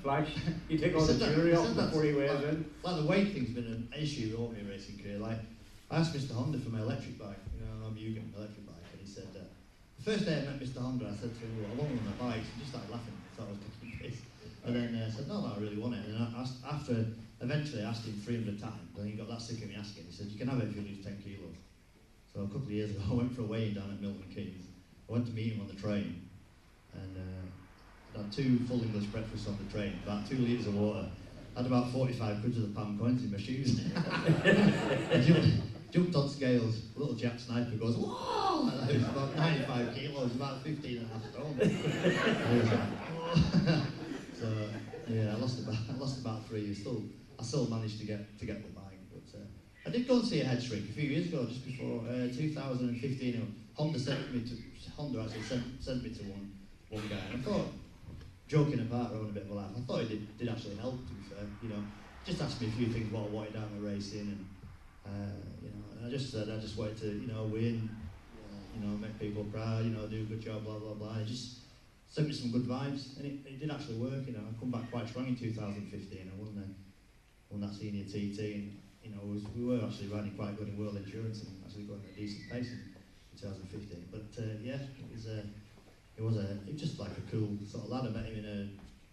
Flash, you take all the jewellery off before he weighs in. Like the weight thing's been an issue all my racing career. Like, I asked Mr. Honda for my electric bike. I'm using an electric bike, and he said, the first day I met Mr. Honda, I said to him, well, I want one of my bikes. He just started laughing. I thought I was taking piss. And then I said, no, I really want it. And I eventually asked him 300 times, and he got that sick of me asking. He said, you can have it if you lose 10 kilos. So a couple of years ago, I went for a weigh-in down at Milton Keynes. I went to meet him on the train, and I had 2 full English breakfasts on the train, about 2 litres of water. I had about 45 quid of the pound coins in my shoes. I jumped on scales. Little Jack Sniper goes, whoa! It was about 95 kilos, about 15.5 stone. So yeah, I lost about 3 years. I still managed to get the bike, but I did go and see a head shrink a few years ago, just before 2015. Honda actually sent me to one guy, and I thought, joking apart, having a bit of a laugh, I thought it did actually help. To be fair, just asked me a few things what I wanted out of racing, and I just said I just wanted to win, make people proud, do a good job, blah blah blah. It just sent me some good vibes, and it did actually work. I come back quite strong in 2015. I won that senior TT, and we were actually riding quite good in World Endurance and actually going at a decent pace in 2015. But yeah, it was just like a cool sort of lad. I met him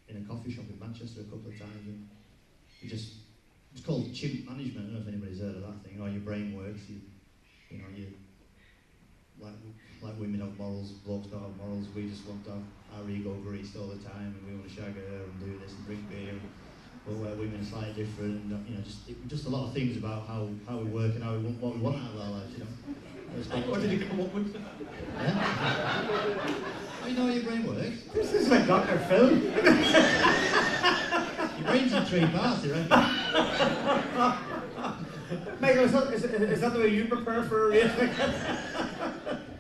in a coffee shop in Manchester a couple of times, and it's called chimp management. I don't know if anybody's heard of that thing. Or your brain works. You like women have morals, blokes don't have morals. We just want to have our ego greased all the time, and we want to shag her and do this and drink beer. But where women are slightly different, and just a lot of things about how we work and what we want out of our lives. What did you come up with? Yeah. How you know how your brain works? This is like Dr. Phil. Your brain's in 3 parts, you reckon? Michael, is that the way you prepare for a race?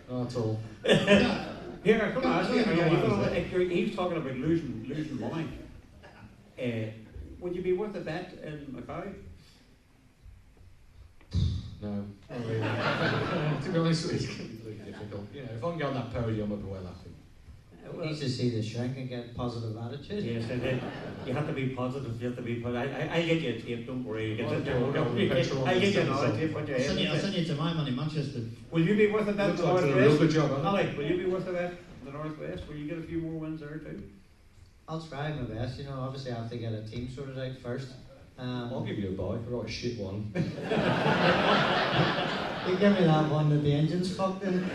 Not at all. Here, come on. He's talking about losing money. Would you be worth a bet in Macau? No. To be honest with you, it's going to be really difficult. If I can get on that podium, I'll be well happy. We need to see the shrink and get positive attitude. Yes, you have to be positive. You have to be positive. I'll get you a tape. Don't worry. I'll get you another tape. I'll send you to my man in Manchester. Will you be worth a bet in the Looks like a real Northwest? good job, huh? Ali, will you be worth a bet in the Northwest? Will you get a few more wins there too? I'll try my best. Obviously I have to get a team sorted out first. I'll give you a buy. Right, shit one. You give me that one that the engine's fucked in.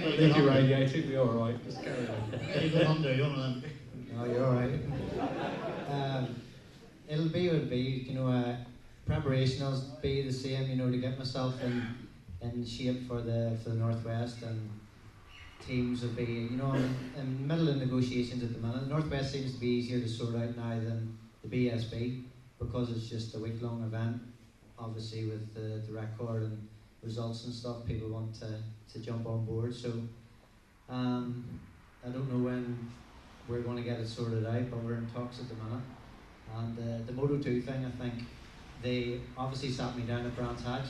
Leave your radiator, it'll be alright. Just carry on. You're good Honda, you're one of them. No, you're alright. It'll be what it'll be. Preparation will be the same. To get myself in shape for the Northwest, and teams will be. I'm in the middle of negotiations at the minute. The Northwest seems to be easier to sort out now than the BSB because it's just a week-long event. Obviously, with the record and results and stuff, people want to jump on board. So I don't know when we're going to get it sorted out, but we're in talks at the minute. And the Moto2 thing, I think they obviously sat me down at Brands Hatch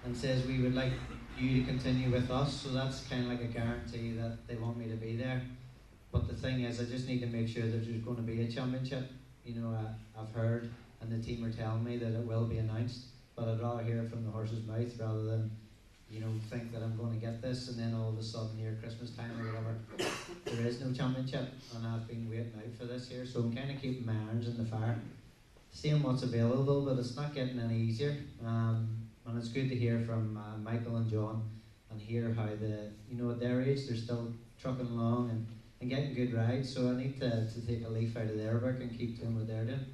and says we would like you to continue with us. So that's kind of like a guarantee that they want me to be there. But the thing is, I just need to make sure that there's going to be a championship. I've heard, and the team are telling me that it will be announced. But I'd rather hear it from the horse's mouth rather than, think that I'm going to get this and then all of a sudden near Christmas time or whatever, there is no championship, and I've been waiting out for this year. So I'm kind of keeping my irons in the fire, seeing what's available, but it's not getting any easier. And it's good to hear from Michael and John and hear how at their age they're still trucking along and getting good rides. So I need to take a leaf out of their book and keep doing what they're doing.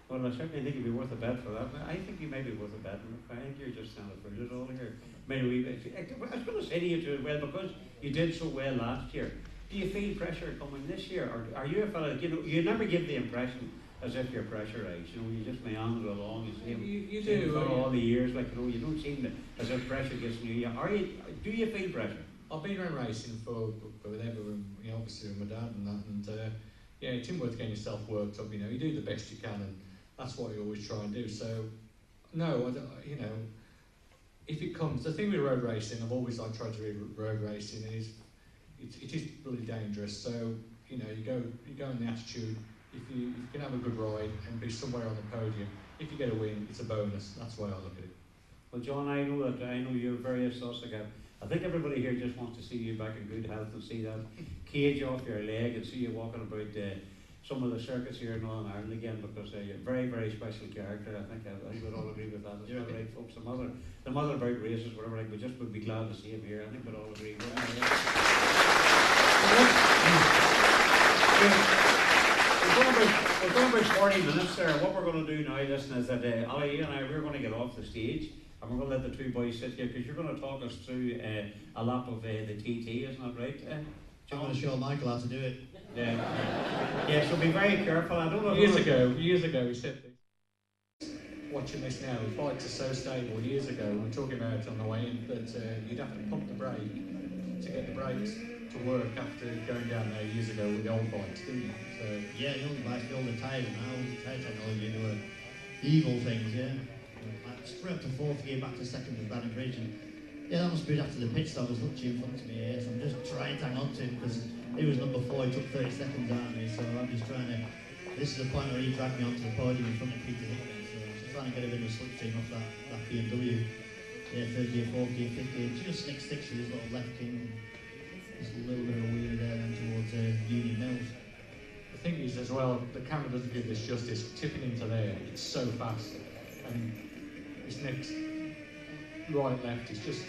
Well, I certainly think you'd be worth a bet for that. I think you may be worth a bet. I think you're just kind of fool it all here. Maybe I was going to say to you too, well, because you did so well last year. Do you feel pressure coming this year, or are you a fella? You never give the impression as if you're pressurised. You just meander along. You do for all the years, you don't seem as if pressure gets in you. Do you feel pressure? I've been around racing for whatever, obviously with my dad and that, and it's worth getting yourself worked up. You do the best you can, and that's what you always try and do. So, no, I don't, if it comes, the thing with road racing, I've always tried to read road racing is it is really dangerous. So, you go in the attitude. If you can have a good ride and be somewhere on the podium, if you get a win, it's a bonus. That's the way I look at it. Well, John, I know you're very athletic. I think everybody here just wants to see you back in good health and see that cage off your leg and see you walking about some of the circuits here in Northern Ireland again, because you're a very, very special character. I think we'd all agree with that. Is that right, folks? The mother about races, whatever, we just would be glad to see him here. I think we'd all agree. We're going about 40 minutes there. What we're going to do now, listen, is that Ali and I, we're going to get off the stage and we're going to let the two boys sit here because you're going to talk us through a lap of the TT, isn't that right? I'm going to show Michael how to do it. Yeah, so be very careful. I don't know. Years ago, we said this. watching this now, bikes are so stable. Years ago, we were talking about it on the way in, that you'd have to pump the brake to get the brakes to work after going down there years ago with the old bikes, didn't you? So, yeah, the old bikes, the older tyres now, the tyre technology, they were evil things, yeah. Like straight up to fourth gear, back to second with Bannon Bridge. And yeah, that must be after the pit stop was literally in front of me here, so I'm just trying to hang on to him because he was number 4, he took 30 seconds out of me, so I'm just trying to. This is the point where he dragged me onto the podium in front of Peter Hickman, so I'm just trying to get a bit of a slipstream off that BMW. Yeah, third gear, fourth gear, fifth gear, just next sticks with his little left king. Just a little bit of a wheelie there and towards Union Mills. the thing is as well, the camera doesn't give this justice. Tipping into there, it's so fast, and this next right left is just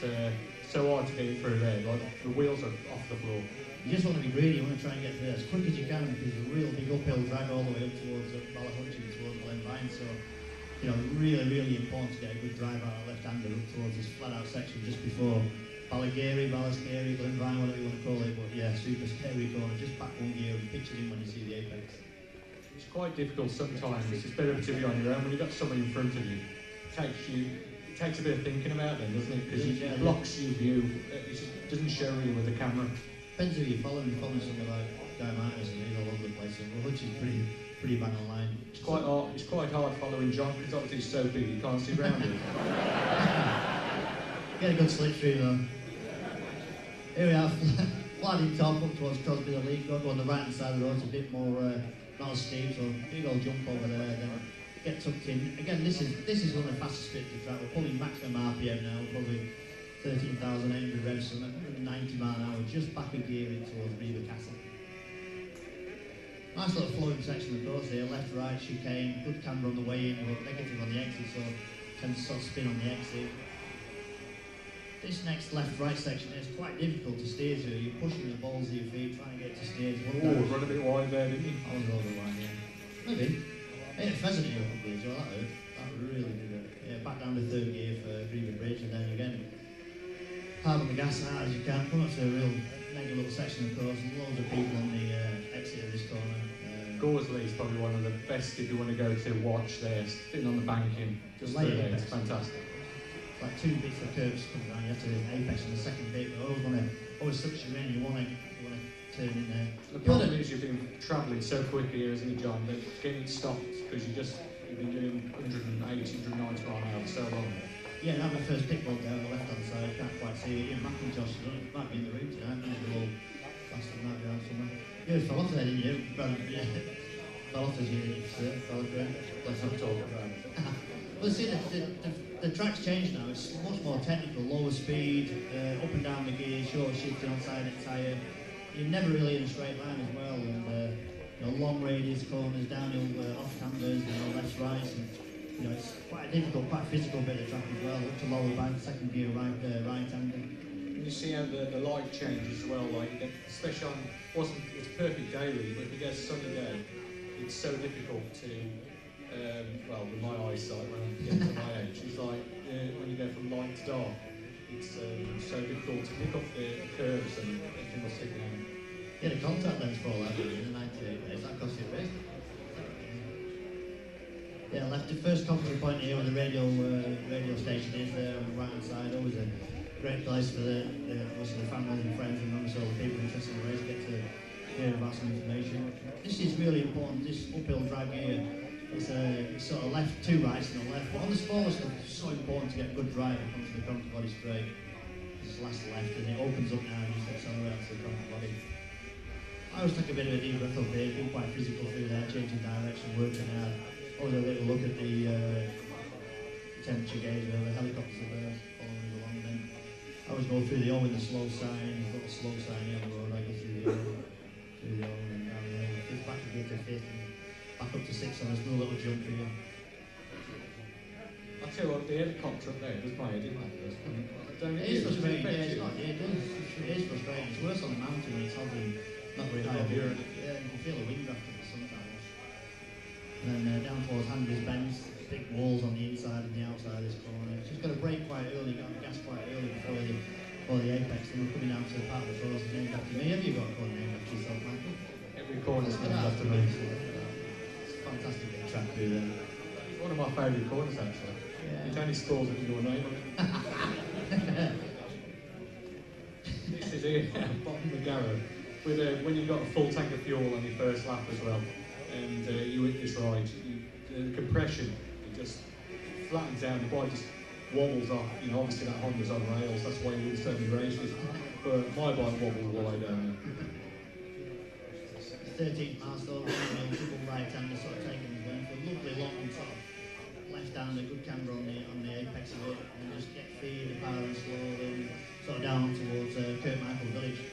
so hard to get it through there. Like the wheels are off the floor. You just want to be greedy, you want to try and get through as quick as you can because there's a real big uphill drag all the way up towards Ballahunching, towards Glenvine. So, you know, really, really important to get a good drive out of left-hander up towards this flat-out section just before Ballagary, Ballascary, Glenvine, whatever you want to call it. But yeah, super scary corner. Just back one gear and pitch it in when you see the apex. It's quite difficult sometimes. It's better to be on your own when you've got somebody in front of you. It takes a bit of thinking about them, doesn't it? Because it blocks your view. It just doesn't show you with the camera. Depends who you're following. You're following something like Guy Martinez and he's all over the place. So Hutch is pretty bang online. It's quite hard following John because obviously he's so big you can't see round him. Get a good slipstream though. Here we are, flying top up towards Crosby the League. Got to go on the right hand side of the road. It's a bit more not as steep, so big old jump over there. Then get tucked in. Again, this is one of the fastest bits of track. We're pulling maximum RPM now, probably 13,800 revs, so 190 mile an hour, just back a gear in towards Beaver Castle. Nice little flowing section of course here, left, right, chicane, good camber on the way in, but negative on the exit, so tends to sort of spin on the exit. This next left-right section is quite difficult to steer through. You're pushing the balls of your feet, trying to get to steer. Run a bit wide there, didn't you? I was a little bit wide, yeah. Maybe. I hit a pheasant here a couple of years ago, that hurt. That really did hurt. Yeah, back down to third gear for Beaver Bridge, and then again, hard on the gas as hard as you can. Come up to a real mega little section, of course. Loads of people on the exit of this corner. Gorsley is probably one of the best if you want to go to watch there, sitting on the banking, just through there. It's fantastic. Like two bits of curves coming around, you have to apex on the second bit, but always sucks you in, you want to turn in there. The problem is you've been travelling so quick here, isn't it, John, that getting stopped because you've been doing 180, 190 mile an hour for so long. Yeah, now my first pit bolt down the left hand side, I can't quite see it. Ian McIntosh might be in the room tonight, he's a little bastard, might be around somewhere. You fell off there, didn't you? Yeah. Fell off as you sir, fell off there. Let's not talk about it. Well, see, the track's changed now. It's much more technical, lower speed, up and down the gear, short shifting on side tyre. You're never really in a straight line as well, and long radius corners, downhill off cambers, left, right, and it's quite a difficult, quite physical bit of track as well. Up to lower bank, second gear, right hander. And you see how the light changes as well, like especially on it's a perfect day really, but if you get a sunny day, it's so difficult to. Well, with my eyesight, when I get to my age, it's like when you go from light to dark, it's so difficult to pick up the curves and everything will stick out. You had a contact lens for all that in the 98 days, that cost you a bit. Yeah, left the first contact point here where the radio station is there on the right hand side, always a great place for the family and friends and members, all the people interested in the race get to hear about some information. This is really important, this uphill drag here. It's sort of left, two rights and a left, but on the smaller stuff it's so important to get a good drive when it comes to the front body straight. This last left and it opens up now and you just accelerate onto the front body. I always take a bit of a deep breath up here, being quite physical through there, changing direction, working hard. Always a little look at the temperature gauge where the helicopters are there following us along. Then I always go through the O with the slow sign, you've got the slow sign here on the road, I go through the O and down there, fifth back again to fifth. Back up to 6 on this little jump here. I'll tell you what, the helicopter up there does my head in like this. It is frustrating, yeah, it is frustrating. It's worse on the mountain when it's hovering not very high up here. Yeah, you can feel a wind draft of it sometimes. And then down towards Handley's Bends, big walls on the inside and the outside of this corner. Just got to brake quite early, got to gas quite early before the apex. Then we're coming down to the part of the course named after me. Have you got a corner named after yourself, Michael? Every corner's named after me. Fantastic big track through there. one of my favourite corners actually. Yeah. It only scores it with your name on it. This is it, bottom of the garrow. With when you've got a full tank of fuel on your first lap as well, and you hit this ride, the compression, it just flattens down, the bike just wobbles off. You know, obviously that Honda's on rails, that's why you win so many races. But my bike wobbles all the way down. 13th milestone, double right-hander sort of taking us going for a lovely long sort of left-hander, good camber on the apex of it, and just get feed the power and slowly sort of down towards Kirkmichael Village.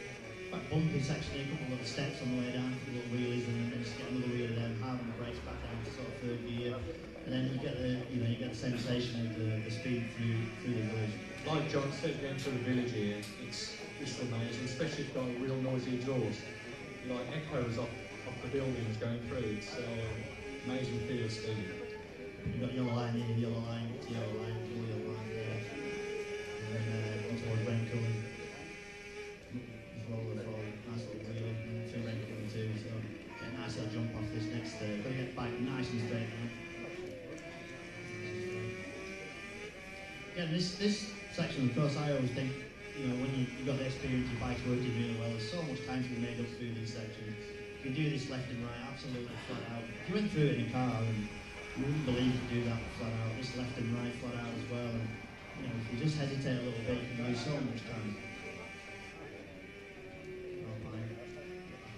Quite bumpy section, a couple of little steps on the way down, a couple of little wheelies, and then just get another wheelie there, hard on the brakes back down to sort of third gear, and then you get the sensation of the speed through the village. Like John said, going through the village here, it's amazing, especially if you've got a real noisy exhaust. Like echoes off the buildings going through. It's amazing feel of speed. You've got yellow line here, yellow line, yellow line, yellow line there, and then on towards Renkel and roller for nice little wheel and through Renkel too. So get a nice little jump off this next. Got to get back nice and straight now. Yeah, this section, of course, I always think, you know, when you've got the experience, your bike's working really well, there's so much time to be made up through these sections. You can do this left and right, absolutely flat out. If you went through it in a car, and you wouldn't believe you could do that flat out. This left and right flat out as well. And, you know, if you just hesitate a little bit, you can lose so much time.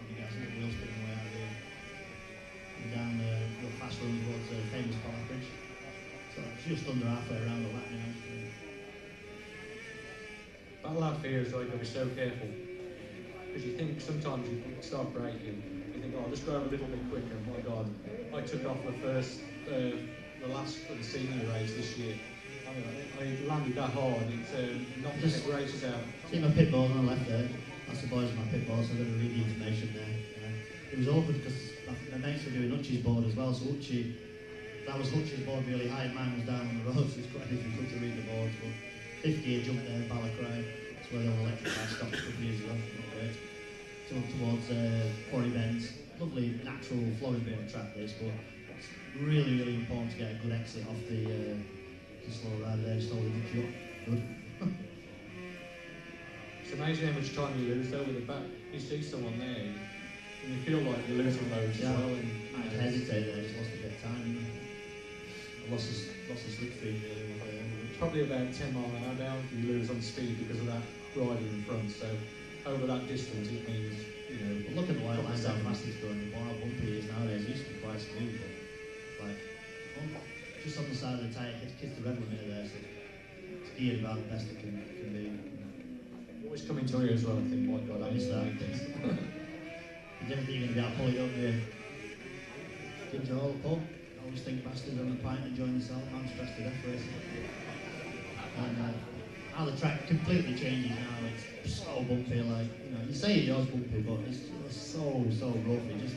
You guys see the wheels spinning way out here. And down the real fast run towards the famous Park Bridge. So just under halfway around the lap now. That lap here is like, you've got to be so careful. Because you think sometimes you start braking, you think, oh, I'll just go a little bit quicker. My God, I took off the last of the senior race this year. I landed that hard, it knocked the races out. See my pit balls on the left there? That's the boys of my pit balls, so I'm going to read the information there. It was awkward because my mates were doing Hutchie's board as well, so that was Hutchie's board really high, and mine was down on the road, so it's quite difficult to read the boards. But 5th gear jump there, Balacry. That's where the electrified stopped a couple of years ago. Not great. Towards Quarry Bends. Lovely, natural, flowing bit of track this, but it's really, really important to get a good exit off the slow ride there. Just hold the Hutchie up. Good. It's amazing how much time you lose though with the back. You see someone there, and you feel like you're losing loads as well. And, I hesitated there, just lost a bit of time. I lost the slipstream really. Probably about 10 miles an hour down, you lose on speed because of that rider in front. So over that distance, it means, you know. Well, look at the white lines how fast it's going. The wild bumpy is nowadays. It used to be quite smooth, but like just on the side of the tyre, kiss the red limiter there. So it's geared about the best it can be. Always coming to you as well, I think. My God, I used to like this. You don't think you're going to be able to pull it up there. Ginger all the pub. Always think bastards on the pint enjoying themselves. I'm stressed to death racing. And how the track completely changes now. It's so bumpy, like, you know, you say it was bumpy, but it's so rough. It just,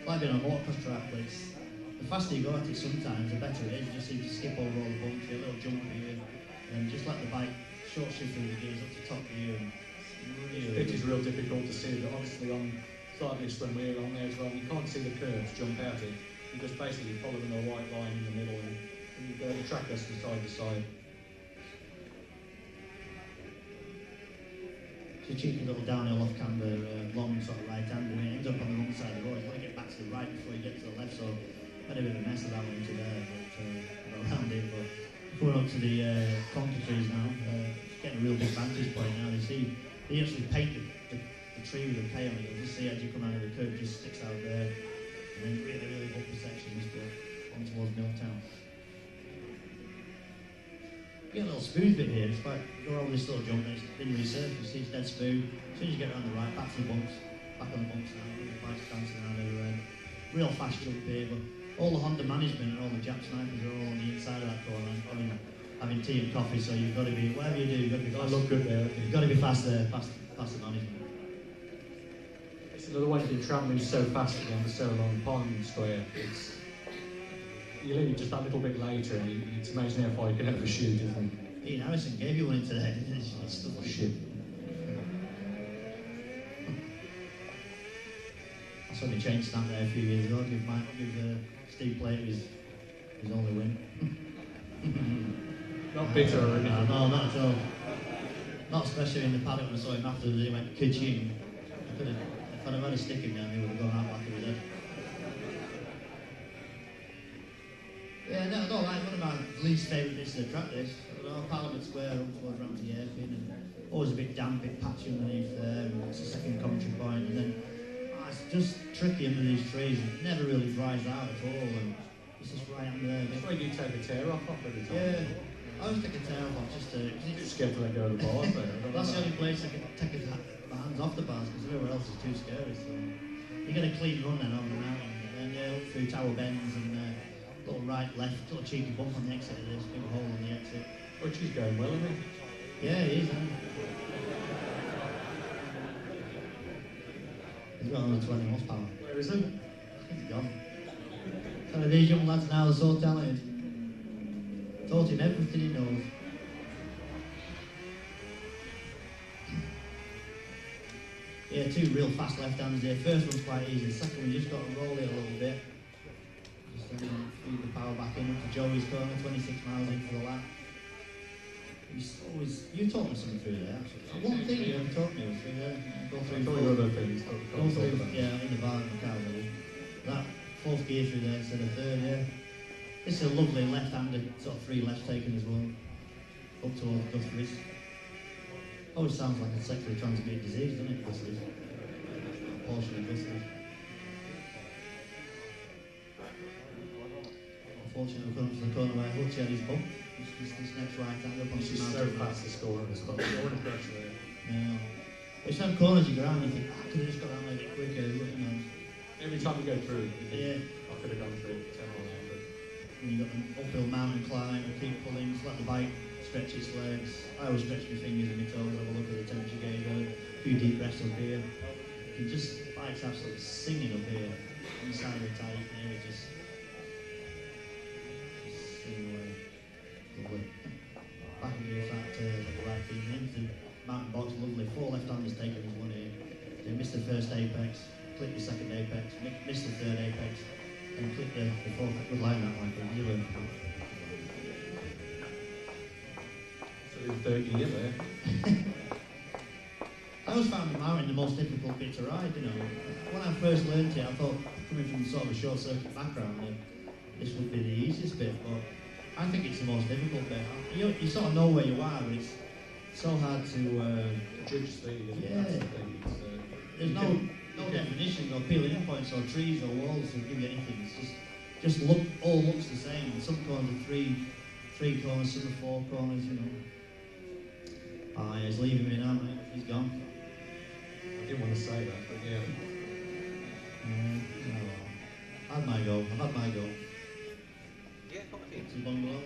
like being on a motocross track, but it's, the faster you go at it sometimes, the better it is. You just seem to skip over all the bumps, a little jump here, and just let the bike short shift through the gears up to top gear. And really, It is real difficult to see, but obviously on cyclists when we're on there as well, you can't see the curves jump out it. You're just basically following a white line in the middle, and the track goes from side to side. it's a cheeky little downhill off camber, long sort of right hand, and it ends up on the wrong side of the road. You want to get back to the right before you get to the left, so I had a bit of a mess of that one today, but around it. But going up to the conker trees now, getting a real big vantage point now. They actually paint the tree with a K on it. You'll just see as you come out of the curve, it just sticks out there. And then really bumpy sections on towards Milltown. You get a little smooth bit here. It's like you go over this little jump and it's been resurfaced. You see it's dead smooth. As soon as you get around the right, back to the bumps, back on the bumps now. The bike's dancing around everywhere. Real fast jump here, but all the Honda management and all the Jap snipers are all on the inside of that corner. Having tea and coffee, so you've got to be, whatever you do, you've got to be fast. I look good there. You've got to be fast there, fast management. It's another one you're travelling so fast again for so long. Pond Square, you leave just that little bit later, and it's amazing how far you can overshoot, isn't it? Ian Harrison gave you one in today, didn't he? It's stuff like Shit. I saw me change stamp there a few years ago. Give Steve Plate his his only win. Not bitter or anything. No, not at all. Not especially in the paddock when I saw him after he went ka-ching. If I'd have had a stick in there, he would have gone out back of his head. Yeah, no, I don't like one of my least favourite bits of the track this. Parliament Square up towards Ramsey Airpin, and always a bit damp, bit patchy underneath there, and it's a second commentary point, and then it's just tricky under these trees, it never really dries out at all, and it's just right under there. That's why you take a tear off every time. Yeah, I always take a tear off just to... You're scared to let go of the bars there. That's the only place I can take my hands off the bars, because everywhere else is too scary, so... You get a clean run then over the mountain, and then up through Tower Bends, and little right, left, little cheeky bump on the exit of this, big hole on the exit. Which is going well, isn't it? Yeah, he is, isn't he? He's got only 20 horsepower. Where is he? He's gone. So these young lads now are so talented. Taught him everything he knows. Yeah, two real fast left-handers here. First one's quite easy. The second one, just got to roll it a little bit. Just feed the power back in up to Joey's corner, 26 miles in for the lap. You taught me something through there, actually. One thing you haven't taught me was through there. Go through other things. yeah, in the bar in the car, really. That fourth gear through there instead of third, yeah. This is a lovely left-handed, sort of free left taken as well. Up towards Guthrie's. Always sounds like a sexually transmitted disease, doesn't it, Guthrie's? A portion of Guthrie's. Unfortunately, we're coming to the corner where Hutch had his bump. This next right hand up on She's so fast to score on the spot. I wouldn't pressure there. No. But some corners you go around and you think, I could have just got around a bit quicker, you know. Every time you go through, you think, Yeah. I could have gone through 10 or 11. And you've got an uphill mountain climb and keep pulling, just let the bike stretch its legs. I always stretch my fingers and my toes, have a look at the temperature gauge, a few deep breaths up here. You can just, the bike's absolutely singing up here. Inside the tyre, you can hear it just singing away. Lovely. Back in the flat, the right feet into the mountain box, lovely. 4 left-handers taking his one here. They missed the first apex, clipped the second apex, missed the third apex, and clipped the fourth. Good line that one, you learn from that. So in third gear there. I always found the mountain the most difficult bit to ride, you know. When I first learned it, I thought, coming from sort of a short circuit background, this would be the easiest bit, but I think it's the most difficult bit. You sort of know where you are, but it's so hard to judge speed. Yeah. That's the thing. There's no definition, or peeling in points, or trees, or walls to give you anything. It's just all looks the same. And some corners are three corners, some are 4 corners, you know. Ah, yeah, he's leaving me now, mate. He's gone. I didn't want to say that, but yeah. I've had my go. Yeah, come on, It's a bungalow.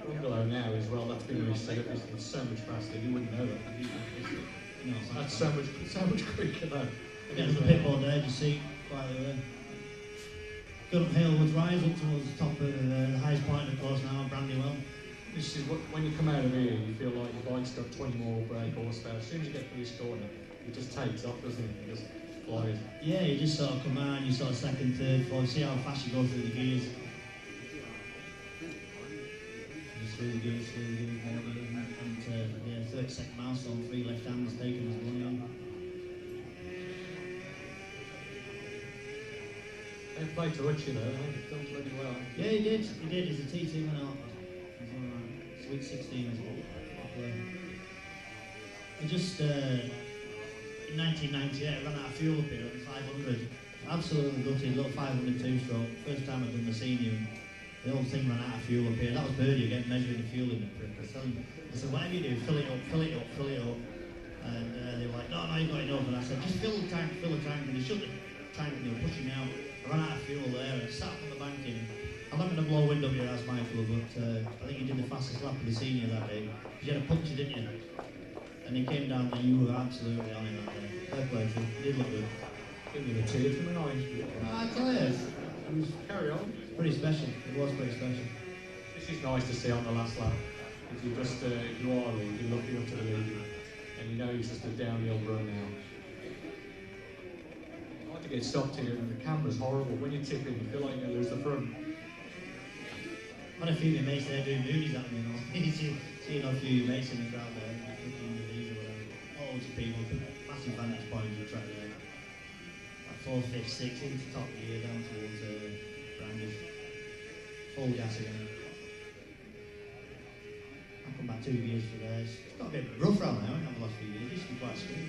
Bungalow now as well, that's been resurfaced. It's so much faster. You wouldn't know that, would you? No, That's so much quicker though. Against the pit board there, you see, quietly there. Good up Halewood's Rise up towards the top of the highest point of the course now, Brandywell. This is when you come out of here, you feel like your bike's got 20 more brake horsepower. As soon as you get through this corner, it just takes off, doesn't it? It just flies. Yeah, you just sort of come out, you sort of second, third, fourth, see how fast you go through the gears. Just through the gears, and yeah, 32nd milestone, 3 left-handers taken as one. They played to Hutch, you know, they've done pretty well. Yeah, he did. He's a T2 man out. He's all right. Sweet 16 as well. I just, in 1998, I ran out of fuel up here at the 500. Absolutely gutted, little 502 stroke. First time I'd done the senior, and the whole thing ran out of fuel up here. That was Birdie again, measuring the fuel in the prick. I said, whatever you do, fill it up. And they were like, no, you've got enough. And I said, just fill the tank. And they shut the tank and they were pushing me out. I ran out of fuel there and sat on the bank in. I'm not going to blow wind up your ass, Michael, but I think you did the fastest lap of the senior that day. You had a puncture, didn't you? And he came down there, you were absolutely on him that day. Fair play to you. You did look good. Give me the tears from an eyes. I tell you, Carry on. pretty special. It was pretty special. This is nice to see on the last lap. Because you just, you are lead, you're looking up to the lead. And you know it's just a downhill run now. I like to get stopped here and the camera's horrible. When you're tipping, you feel like you're going to lose the front. Had a few of my mates there doing moonies at me, you know. Seeing a few mates in the crowd there, looking at these or whatever. Loads of people, massive vantage point of the track there. Like 4th, 5th, 6th, into top gear, down towards Brandish. Full gas again. I've come back 2 years for there. It's got a bit rough around now, in the last few years. It used to be quite smooth.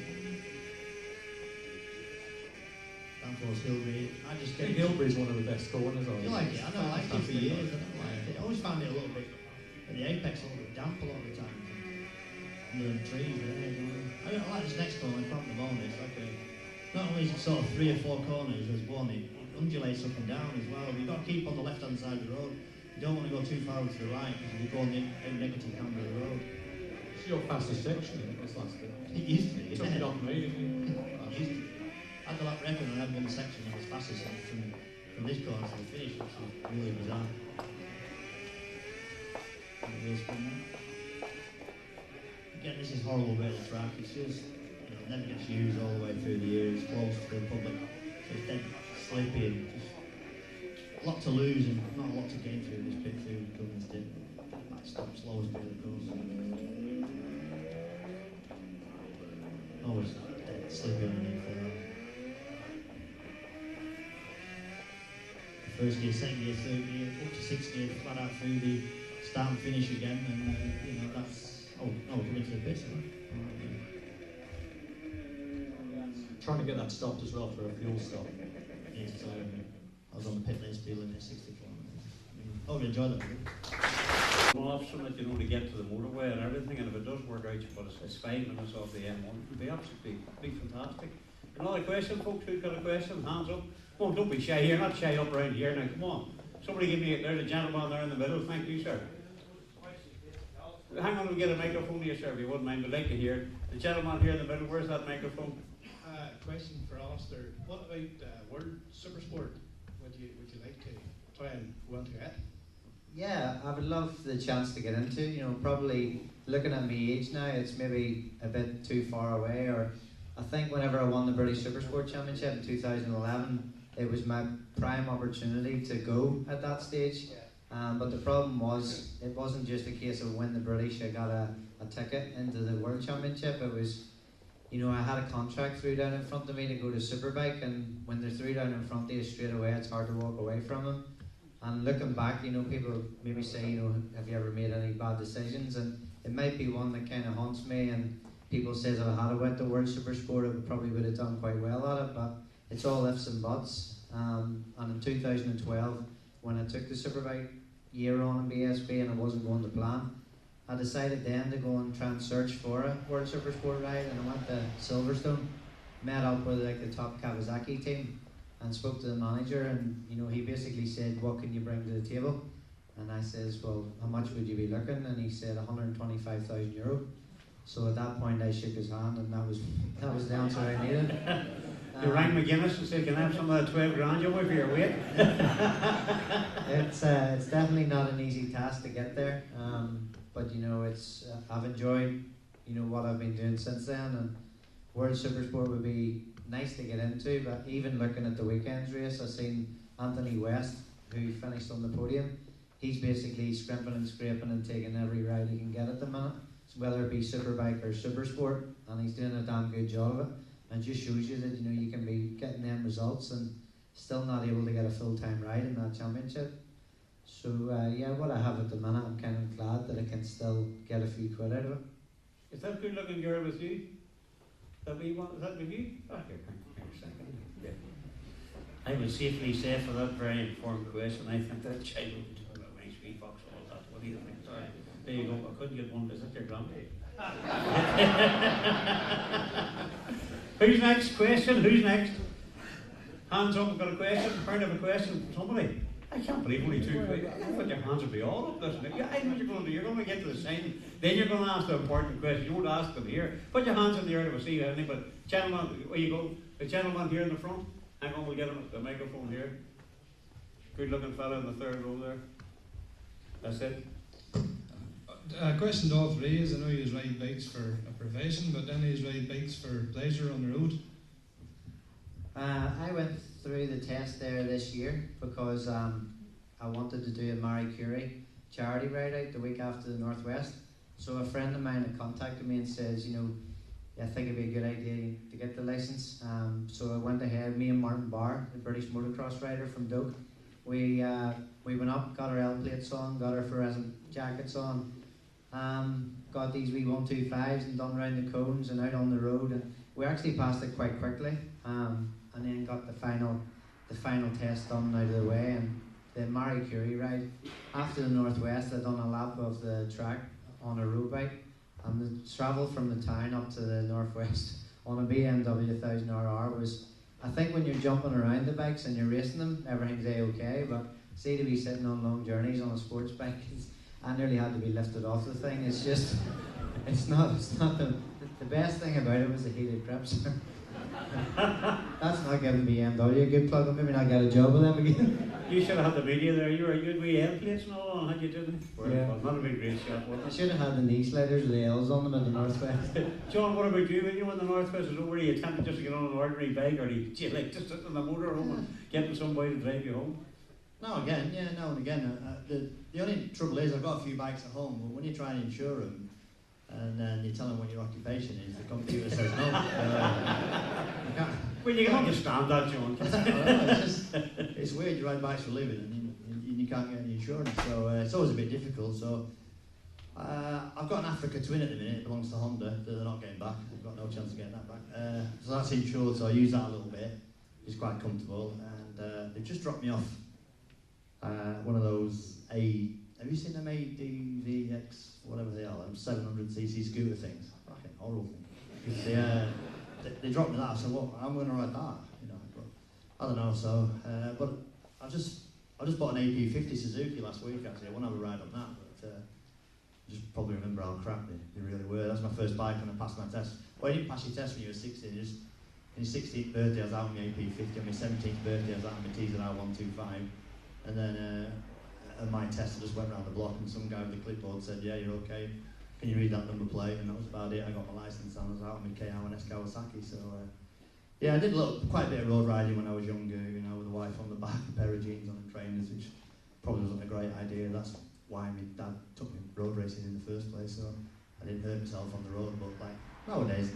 Down towards Hilbury. I just I get think Hilbury's one of the best corners. you like it? I know, I liked it for years. I don't like it. I always found it a little bit, at the apex, a little bit damp a lot of the time. Under them trees there, you know. I like this next corner, from the moment. It's like not only is it sort of 3 or 4 corners, there's one, it undulates up and down as well. But you've got to keep on the left-hand side of the road. You don't want to go too far to the right, because if you go on the negative camber of the road. It's your fastest section, this last bit. It used to be, Took it off me, didn't you? It used to be. I had the lap record and I had one section that was fastest from this corner to the finish, which was really bizarre. Wheel spin there. Again, this is horrible bit of the track. It's just, you know, never gets used all the way through the year. It's close to the public, so it's dead slippy and just a lot to lose and not a lot to gain through this bit through Governor's Dip. That stop slowest bit of the course. Always dead slippy underneath there. First gear, second gear, third gear, up to 6th gear, flat out through the start and finish again, and you know that's. Oh, coming to the pits, isn't it? Trying to get that stopped as well for a fuel stop. Yeah, so I was on the pit lane speed limit at 60 kilometres. I would enjoy that. Well, off from it, you know, to get to the motorway and everything, and if it does work out, but it's 5 minutes off the M1, it would be absolutely fantastic. Another question, folks, who's got a question? Hands up. Oh, don't be shy here, not shy up around here now, come on. Somebody give me, there's a gentleman there in the middle, thank you, sir. Hang on, we'll get a microphone here, sir, if you wouldn't mind, we'd like to hear. The gentleman here in the middle, where's that microphone? Question for Alistair. What about World Supersport? Would you like to try and go into it? Yeah, I would love the chance to get into. You know, probably looking at my age now, it's maybe a bit too far away. Or I think whenever I won the British Supersport Championship in 2011, it was my prime opportunity to go at that stage. But the problem was, it wasn't just a case of when the British I got a ticket into the World Championship. It was, you know, I had a contract through down in front of me to go to Superbike, and when they're through down in front of you straight away, it's hard to walk away from them. And looking back, you know, people maybe say, you know, have you ever made any bad decisions? And it might be one that kind of haunts me, and people say if I had went to World Supersport, I probably would have done quite well at it, but it's all ifs and buts. And in 2012, when I took the Superbike year on in BSB and I wasn't going to plan, I decided then to go and try and search for a World Supersport ride, and I went to Silverstone, met up with like the top Kawasaki team, and spoke to the manager, and you know, he basically said, what can you bring to the table? And I says, well, how much would you be looking? And he said €125,000. So at that point I shook his hand, and that was the answer I needed. You rang McGuinness and said, can I have some of that 12 grand over for your weight? It's definitely not an easy task to get there, but you know, it's I've enjoyed, you know, what I've been doing since then, and World Supersport would be nice to get into. But even looking at the weekend's race, I've seen Anthony West, who finished on the podium. He's basically scrimping and scraping and taking every ride he can get at the minute, so whether it be Superbike or Supersport, and he's doing a damn good job of it. And it just shows you that, you know, you can be getting them results and still not able to get a full-time ride in that championship. So yeah, what I have at the minute, I'm kind of glad that I can still get a few quid out of it. Is that good looking girl with you? That we want? Is that with you? Oh, here, hang on a second. Yeah. I would safely say for that very important question, I think that child would be talking about my sweet Vauxhall. What do you think? Sorry. There you go. I couldn't get one. Is that your grandpa? Who's next? Question? Who's next? Hands up. I've got a question. Heard of a question from somebody? I can't believe only 2 questions. I thought your hands would be all up, doesn't it? Yeah, I know what you're going to do. You're going to get to the sign, then you're going to ask the important question. You won't ask them here. Put your hands in the air to see anything. But gentleman, where you go? The gentleman here in the front. Hang on, we'll get him the microphone here. Good-looking fella in the third row there. That's it. Question to all three is, I know you ride bikes for a profession, but then you ride bikes for pleasure on the road. I went through the test there this year because I wanted to do a Marie Curie charity ride out the week after the Northwest. So a friend of mine had contacted me and says, you know, I think it'd be a good idea to get the licence. So I went ahead, me and Martin Barr, the British motocross rider from Doak, we went up, got our L plates on, got our fluorescent jackets on, got these wee 125s and done round the cones and out on the road, and we actually passed it quite quickly, and then got the final test done out of the way. And the Marie Curie ride after the Northwest, I'd done a lap of the track on a road bike, and the travel from the town up to the Northwest on a BMW 1000RR was, I think when you're jumping around the bikes and you're racing them, everything's A-okay, but see to be sitting on long journeys on a sports bike, I nearly had to be lifted off the thing. It's just, it's not the best thing about it was the heated grips. That's not giving BMW a good plug, I'll maybe not get a job with them again. You should have had the media there. You were good with L plates and all on, had you didn't? Yeah. Well, not a big race shot, was I it? should have had the knee sliders with the L's on them at the Northwest. John, what about you? When you were in the Northwest, was it where you attempted just to get on an ordinary bike, or did you like just sitting in the motor home and getting somebody to drive you home? Now and again. The only trouble is I've got a few bikes at home, but when you try and insure them, and then you tell them what your occupation is, the computer says no. You can't. Well, you can understand that, John. It's weird. You ride bikes for a living, and you can't get any insurance, so it's always a bit difficult. So I've got an Africa Twin at the minute. It belongs to Honda. That they're not getting back. I've got no chance of getting that back. So that's insured. So I use that a little bit. It's quite comfortable, and they've just dropped me off one of those Have you seen them ADVX, whatever they are, them 700cc scooter things? Fucking horrible thing. They dropped me that. I said, well, I'm going to ride that, you know. But I don't know. So, but I just bought an AP50 Suzuki last week. Actually, I want to have a ride on that, but I just probably remember how crap they really were. That's my first bike when I passed my test. Well, you didn't pass your test when you were 16. Just on your 16th birthday, I was out on my AP50. On my 17th birthday, I was out on my TZR125, and then. And my test, I just went around the block and some guy with the clipboard said, yeah, you're okay, can you read that number plate? And that was about it. I got my licence and I was out on my KR and S Kawasaki. So yeah, I did quite a bit of road riding when I was younger, you know, with a wife on the back, a pair of jeans on and trainers, which probably wasn't a great idea. That's why my dad took me road racing in the first place, so I didn't hurt myself on the road. But like nowadays,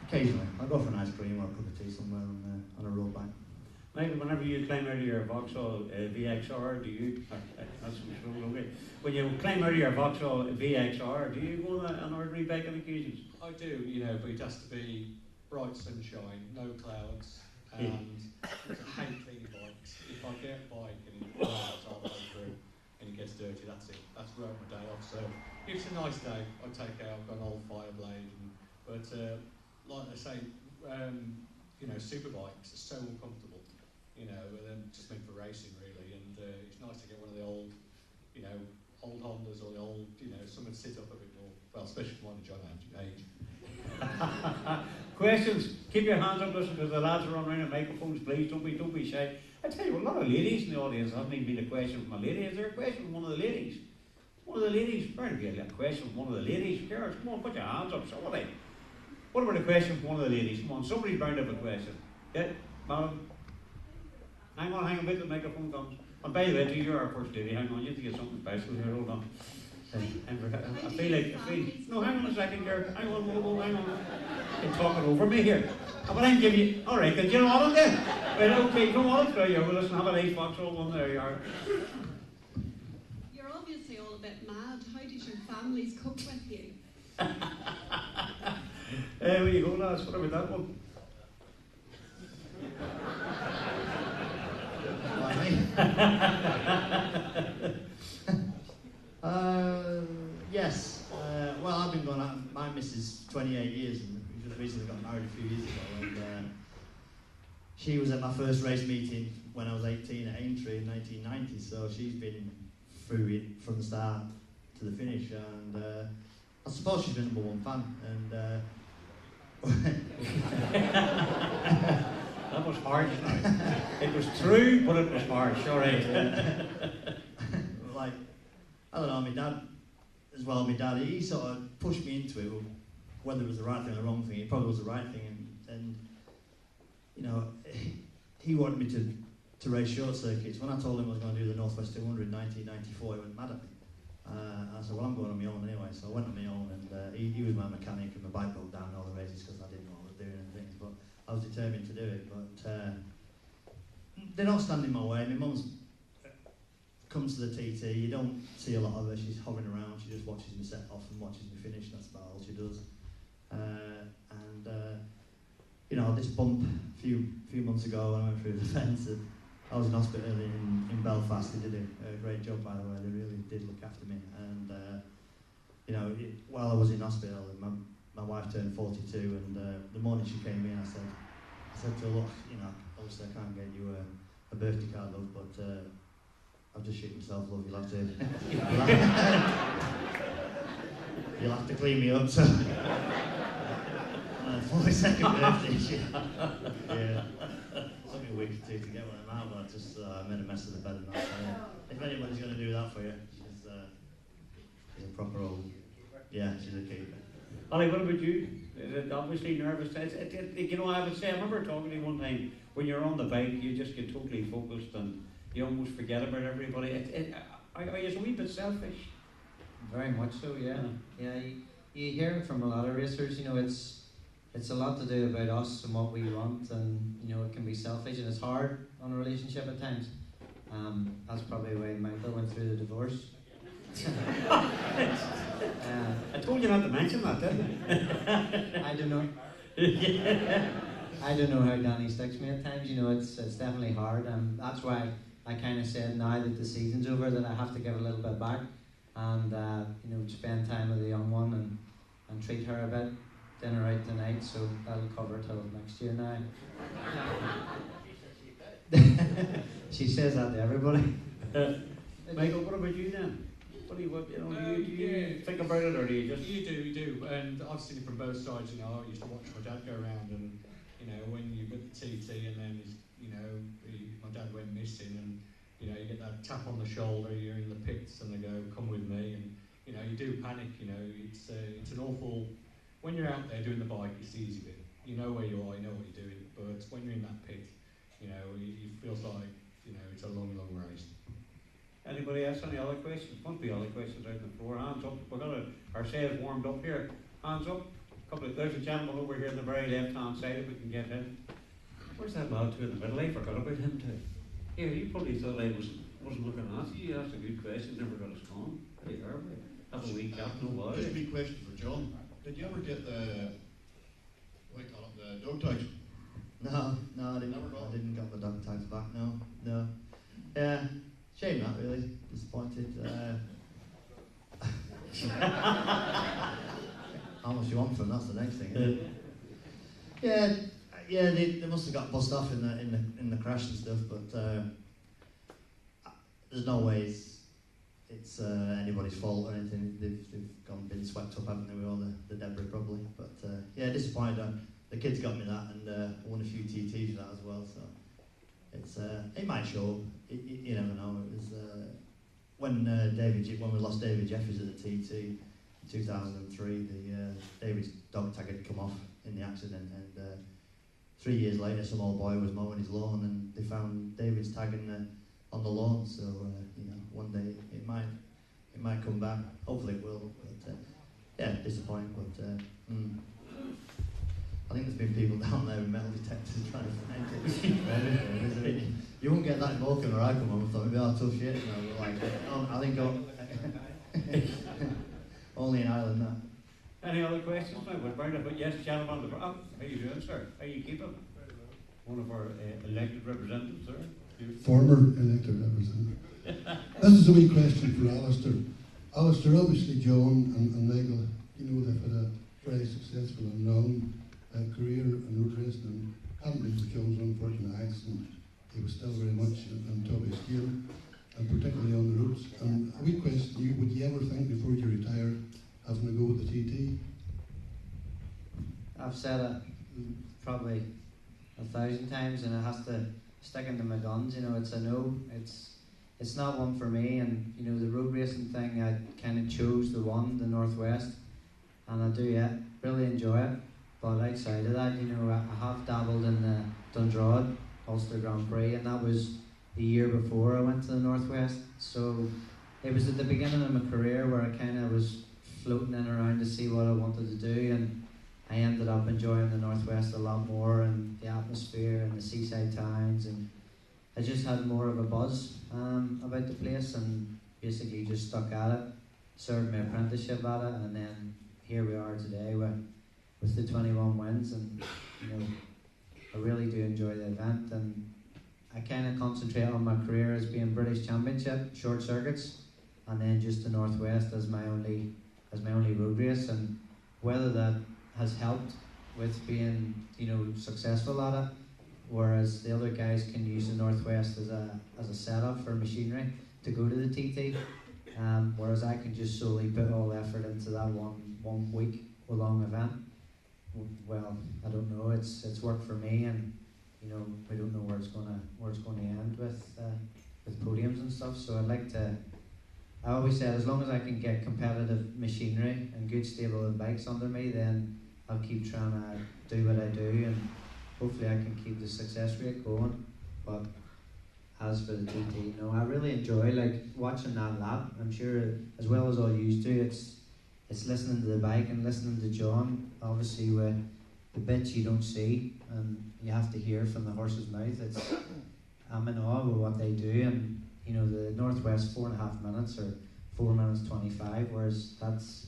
occasionally I'll go for an ice cream or a cup of tea somewhere on a road bike. Michael, whenever you climb out of your Vauxhall VXR, do you, that's okay. When you climb out of your Vauxhall VXR, do you go on an ordinary bike on occasions? I do, you know, but it has to be bright sunshine, no clouds, and I hate clean bikes. If I get a bike and it clouds halfway through and it gets dirty, that's it. That's right my day off. So if it's a nice day, I take out, I've got an old Fireblade, but like I say, you know, super bikes are so uncomfortable. You know, just meant for racing really, and it's nice to get one of the old, you know, old Hondas or the old, you know, someone to sit up a bit more. Well, especially from one of John age. Questions? Keep your hands up, listen, because the lads are on around the microphones, please. Don't be shy. I tell you, a lot of ladies in the audience. Hasn't even been a question from a lady. Is there a question from one of the ladies? One of the ladies? Better be a question from one of the ladies. Girls, come on, put your hands up, somebody. What about a question from one of the ladies? Come on, somebody's bound up a question. Yeah, madam. Hang on, wait till the microphone comes. And by the way, you're our first lady. Hang on, you have to get something special here. Hold on. I feel. No, hang on a second, girl. Hang on. You're talking over me here. But I'm giving you. All right, can you know on there? Right, okay, come on through here. Well, listen, have a nice Vauxhall one there. You are. You're obviously all a bit mad. How did your families cope with you? Where you go, lads? What about that one? Yes. Well, I've been going out. My missus 28 years, and we just recently got married a few years ago. And she was at my first race meeting when I was 18 at Aintree in 1990. So she's been through it from the start to the finish, and I suppose she's been number one fan. That was harsh. It was true, but it was harsh. All right. Like, I don't know, my dad, as well, he sort of pushed me into it, whether it was the right thing or the wrong thing. It probably was the right thing, and you know, he wanted me to to race short circuits. When I told him I was going to do the Northwest 200 in 1994, he went mad at me. I said, well, I'm going on my own anyway. So I went on my own, and he was my mechanic, and my bike broke down in all the races because I didn't know what I was doing and things. But I was determined to do it. But they don't stand in my way. My mum's comes to the TT. You don't see a lot of her. She's hovering around. She just watches me set off and watches me finish. That's about all she does. You know, this bump a few months ago when I went through the fence, I was in hospital in Belfast. They did a great job, by the way. They really did look after me. And you know, while I was in hospital, my wife turned 42, and the morning she came in, I said to her, look, you know, obviously I can't get you a birthday card, love, but I've just shit myself, love. You'll have to you'll have to clean me up. So. 42nd birthday, yeah. It took me a week or two to get one of them out, but I made a mess of the bed and that. So, if anybody's going to do that for you, she's a proper old, she's a keeper. Ollie, what about you? Is it obviously nervous? You know, I would say, I remember talking to you one time, when you're on the bike, you just get totally focused and you almost forget about everybody. Are you a wee bit selfish? Very much so, yeah. Yeah, you hear it from a lot of racers, you know, it's a lot to do about us and what we want, and you know, it can be selfish and it's hard on a relationship at times. That's probably why Michael went through the divorce. I told you not to mention that, didn't I? I don't know. I don't know how Danny sticks me at times. You know, it's definitely hard, and that's why I kind of said now that the season's over that I have to give a little bit back, and you know, spend time with the young one and treat her a bit. Dinner out tonight, so that'll cover till next year now. She says that to everybody. Michael, what about you then? Do you think about it, or do you just? You do, and I've seen it from both sides. You know, I used to watch my dad go around, and you know, when you get the TT, and then you know, my dad went missing, and you know, you get that tap on the shoulder. You're in the pits, and they go, "Come with me," and you know, you do panic. You know, it's an awful. When you're out there doing the bike, it's the easy bit. You know where you are, you know what you're doing. But when you're in that pit, you know, it feels like, you know, it's a long, long race. Anybody else? Any other questions? Must be other questions out on the floor. Hands up. We're gonna. Our sales warmed up here. Hands up. There's a gentleman over here on the very left-hand side. If we can get him. Where's that lad too in the middle? I forgot about him too. Here, you probably thought I wasn't looking at you. You asked a good question. Never got us gone. There you are. Have a wee cap. No bother. Just a wee question for John. Did you ever get the dog tags? No, I didn't. I didn't get the dog tags back. No. Yeah, shame that, really. Disappointed. How much you want from them? That's the next thing, isn't it? Yeah. They must have got bussed off in the crash and stuff, but there's no way it's anybody's fault or anything. They've been swept up, haven't they, with all the debris probably. But disappointed. The kids got me that, and I won a few TTs for that as well. So it might show. You never know. It was when we lost David Jeffries at the TT in 2003. David's dog tag had come off in the accident, and 3 years later, some old boy was mowing his lawn, and they found David's tag on the lawn. So you know, one day it might come back. Hopefully it will. But disappointing. But I think there's been people down there with metal detectors trying to find it. You won't get that in Vulcan where I come home. I thought, maybe tough shit. No, but I think only in Ireland now. Any other questions? No, we're burned up. Yes, gentleman. How you doing, sir? How you keeping? One of our elected representatives, sir. Former elected representative. This is a wee question for Alistair. Alistair, obviously John and Michael, you know, they've had a very successful and long career in road racing, and hadn't with John's unfortunate accident, he was still very much on top of his game, and particularly on the roads. And a wee question, would you ever think before you retire having to go with the TT? I've said it probably 1,000 times, and it has to stick into my guns. You know, it's a no. It's not one for me. And you know, the road racing thing, I kind of chose the Northwest, and I do really enjoy it. But outside of that, you know, I have dabbled in the Dundrod Ulster Grand Prix, and that was the year before I went to the Northwest. So it was at the beginning of my career where I kind of was floating in around to see what I wanted to do, and I ended up enjoying the Northwest a lot more, and the atmosphere and the seaside towns, and I just had more of a buzz about the place, and basically just stuck at it, served my apprenticeship at it, and then here we are today with the 21 wins, and I really do enjoy the event, and I kind of concentrate on my career as being British Championship, short circuits, and then just the Northwest as my only road race, and whether that has helped with being successful at it, whereas the other guys can use the Northwest as a setup for machinery to go to the TT, whereas I can just solely put all effort into that one week long event. Well, I don't know. It's worked for me, and we don't know where it's gonna end with podiums and stuff. So I'd like to. I always said as long as I can get competitive machinery and good stable bikes under me, then I'll keep trying to do what I do, and hopefully I can keep the success rate going. But as for the TT, I really enjoy watching that lap. I'm sure as well as all you do, it's listening to the bike and listening to John. Obviously, with the bits you don't see and you have to hear from the horse's mouth. I'm in awe with what they do, and the Northwest 4.5 minutes or 4 minutes 25, whereas that's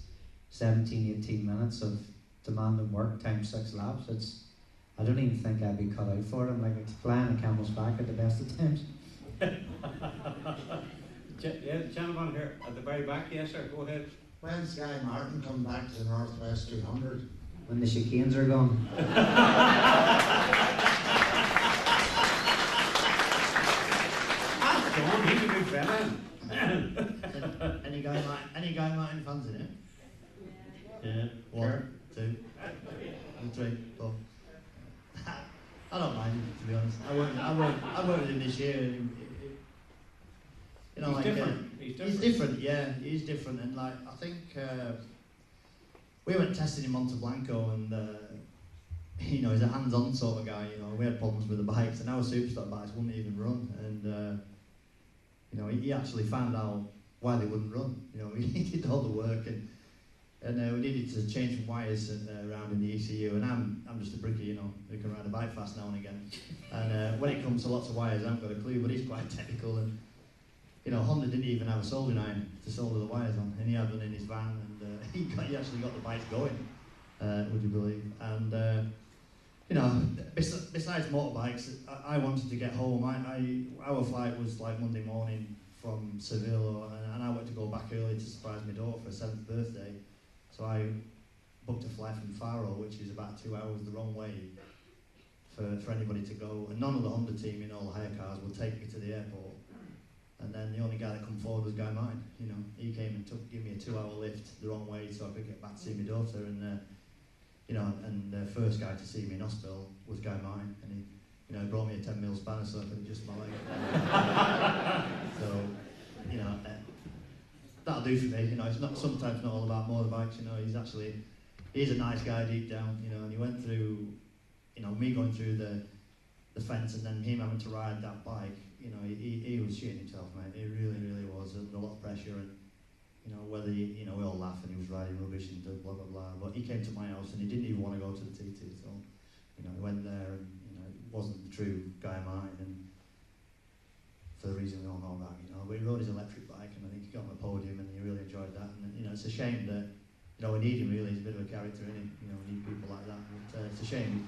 17, 18 minutes of demanding work times 6 laps. I don't even think I'd be cut out for it. I'm like flying a camel's back at the best of times. Yeah, gentleman here at the very back. Yes, sir. Go ahead. When's Guy Martin come back to the Northwest 200? When the chicanes are gone. John, he's a good fella. Any Guy Martin fans in it? Yeah. One, two, and three, four. I don't mind him, to be honest. I worked with him this year. He's different. He's different. Yeah, he's different, and I think we went testing in Monte Blanco, and he's a hands-on sort of guy. We had problems with the bikes, and our superstar bikes wouldn't even run, and he actually found out why they wouldn't run. He did all the work, and we needed to change some wires around in the ECU, and I'm just a brickie, who can ride a bike fast now and again. And when it comes to lots of wires, I haven't got a clue, but he's quite technical. And Honda didn't even have a soldering iron to solder the wires on, and he had one in his van, and he actually got the bikes going. Would you believe? And besides motorbikes, I wanted to get home. Our flight was like Monday morning from Seville, and I went to go back early to surprise my daughter for her 7th birthday. So I booked a flight from Faro, which is about 2 hours the wrong way for anybody to go. And none of the Honda team in all the hire cars would take me to the airport. And then the only guy that come forward was Guy Martin. He came and gave me a 2-hour lift the wrong way so I could get back to see my daughter. And the first guy to see me in hospital was Guy Martin, and he brought me a 10mm spanner so I could adjust my leg. So, that'll do for me. It's not sometimes not all about motorbikes. He's a nice guy deep down. And he went through, me going through the fence and then him having to ride that bike. He was shitting himself, mate. He really, really was under a lot of pressure, and whether we all laughed and he was riding rubbish and blah blah blah. But he came to my house and he didn't even want to go to the TT. So, he went there and it wasn't the true Guy Martin, and for the reason we all know about. But he rode his electric bike, and I think he got on the podium, and he really enjoyed that. And it's a shame that we need him really. He's a bit of a character, isn't he? We need people like that. But it's a shame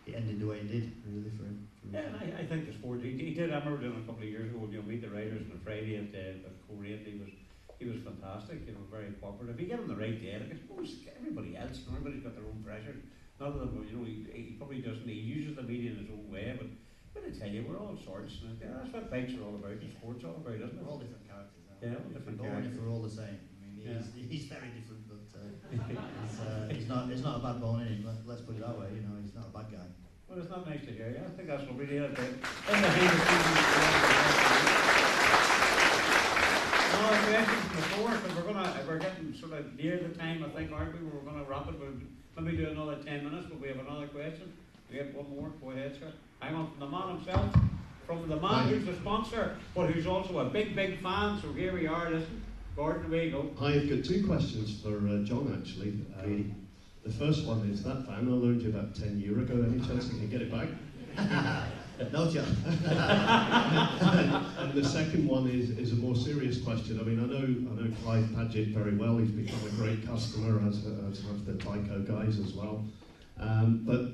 it ended the way it did, really, for him. Yeah, and I think the sport, he did. I remember doing a couple of years ago, meet the riders on a Friday at Korea. He was fantastic, very cooperative. He gave him the right day. I suppose everybody else, everybody's got their own pressure. None of them, he probably doesn't. He uses the media in his own way, but I tell you, we're all sorts. And that's what bikes are all about. The sport's all about, isn't it? We're all different characters. Yeah, all different characters. We're all the same. He's very different, but he's not a bad bone in him. Let's put it that way. He's not a bad guy. Well, it's not nice to hear. I think that's what we did. More questions from the floor, because we're getting sort of near the time, I think, aren't we? We're going to wrap it. We'll maybe do another 10 minutes, but we have another question. We have one more. Go ahead, sir. Hang on from the man himself. from the man who's the sponsor, but who's also a big, big fan. So here we are. Listen, Gordon, away you go. I've got two questions for John, actually. The first one is that van I loaned you about 10 years ago. Any chance you can get it back? No chance. And the second one is a more serious question. I mean, I know Clive Paget very well. He's become a great customer, as have the Tyco guys as well. But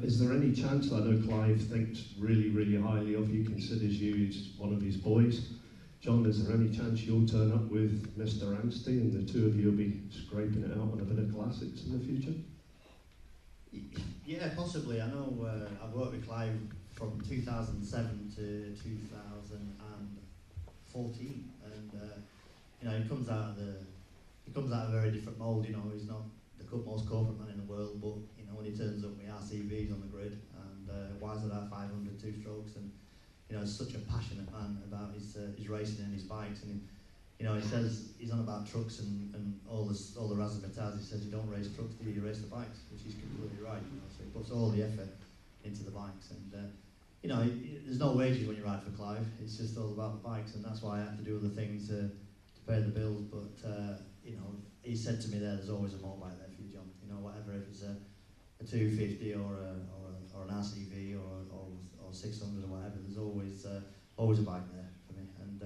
is there any chance, I know Clive thinks really, really highly of you, considers you as one of his boys. John, is there any chance you'll turn up with Mr. Anstey and the two of you will be scraping it out on a bit of classics in the future? Yeah, possibly. I know I've worked with Clive from 2007 to 2014, and you know, he comes out of a very different mould. You know, he's not the most corporate man in the world, but you know, when he turns up with RCVs on the grid and YZR 500 two-strokes, and you know, he's such a passionate man about his racing and his bikes, and you know, he says he's on about trucks and all the razzmatazz. He says you don't race trucks, do you race the bikes, which is completely right. You know, so he puts all the effort into the bikes, and you know, there's no wages when you ride for Clive. It's just all about the bikes, and that's why I have to do other things to pay the bills. But you know, he said to me there's always a motorbike there for you, John. You know, whatever, if it's a 250 or an RCV or 600 or whatever, there's always a bike there for me. And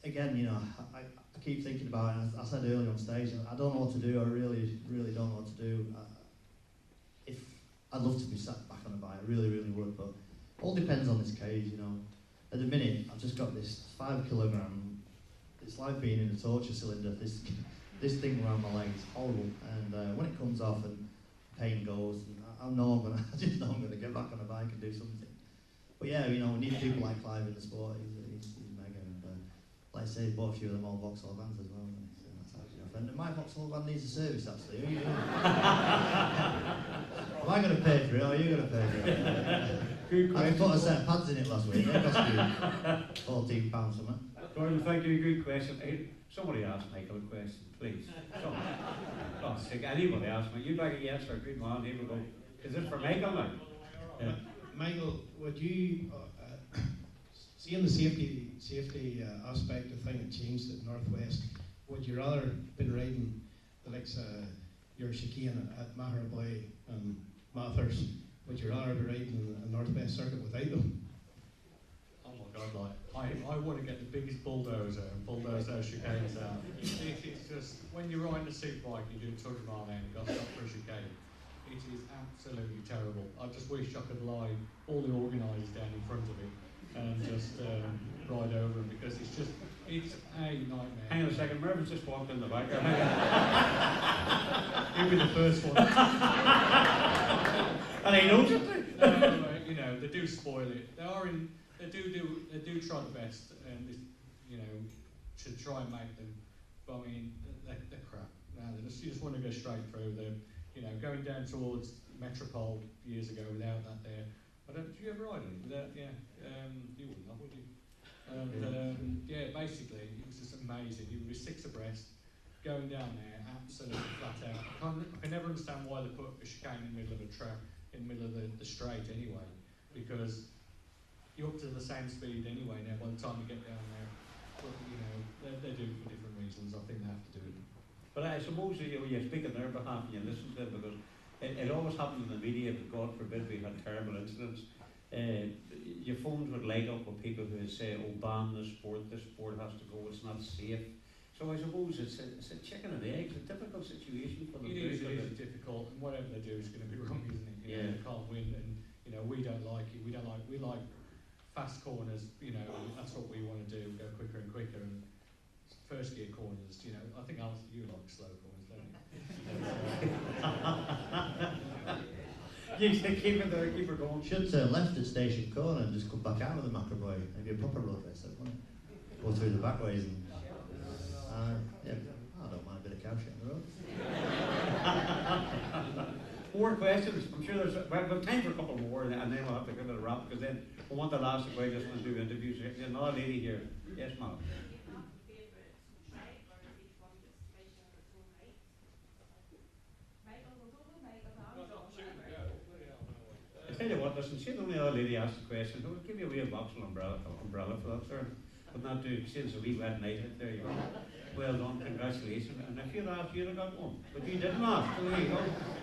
again, you know, I keep thinking about it. I said earlier on stage, I don't know what to do. I really, really don't know what to do. If I'd love to be sat back on a bike, I really, really would. But it all depends on this cage, you know. At the minute, I've just got this 5 kilogram. It's like being in a torture cylinder. This thing around my leg is horrible. And when it comes off and pain goes, and I just know I'm gonna get back on a bike and do something. But yeah, you know, we need people like Clive in the sport. He's mega. And like I say, he's bought a few of them old Vauxhall vans as well. And that's actually a friend. And my Vauxhall van needs a service, actually. Who are you doing? Am I going to pay for it, or are you going to pay for it? I put a set of pads in it last week. They cost you £14 something. Gordon, thank you. Good question. Hey, somebody ask Michael a question, please. Oh, sick. Anybody ask me? You'd like a yes or a good man. Here we go. Is this for Michael now? Yeah. Michael, would you, seeing the safety aspect of thing that changed at Northwest, would you rather been riding the likes of your chicane at Maharaboy and Mathers? Would you rather be riding a Northwest circuit without them? Oh my God, like, I want to get the biggest bulldozer and bulldoze those chicanes out. It's just, when you're riding a superbike, you do 200 mile an hour and you got to stop for a chicane. It is absolutely terrible. I just wish I could lie all the organisers down in front of it and just ride over them, because it's a nightmare. Hang on a second, Mervin's just walked in the back. You'll be the first one. And he knows it. No, you know, they do spoil it. They do try the best, and you know, to try and make them. But I mean, they're crap. No, you just want to go straight through them. You know, going down towards Metropole years ago without that there. Did you ever ride it? Yeah, you wouldn't have, would you? And yeah, basically, it was just amazing. You would be 6 abreast, going down there, absolutely flat out. I can never understand why they put a chicane in the middle of a track, in the middle of the straight anyway, because you're up to the same speed anyway now by the time you get down there. But, you know, they do it for different reasons. I think they have to do it. But I suppose you speak on their behalf and you listen to them, because it always happens in the media, but God forbid we had terrible incidents. Your phones would light up with people who would say, oh, ban the sport has to go, it's not safe. So I suppose it's a chicken and egg. It's a difficult situation for them. It is difficult, and whatever they do is going to be wrong, isn't it? You know, they can't win, and you know, we don't like it. We like fast corners. You know, that's what we want to do. Go quicker and quicker. And first gear corners, you know, I think you like slow corners, don't you? You keep it there, keep it going. Should turn left at Station Corner and just come back out of the Macroboy and be a proper road race, wouldn't it? Go through the back ways and yeah, I don't mind a bit of cow shit on the road. More questions. I'm sure there's we've time for a couple more, and then we'll have to give it a wrap, because then we want the last guy just want to do interviews. There's another lady here. Yes, ma'am. tell you what, listen, see the only other lady asked the question, we'll give you a wee Vauxhall umbrella for that, sir. Would not do, see it's a wee wet night out there, you know. Well done, congratulations. And if you'd asked, you'd have got one. But you didn't ask, so there you go.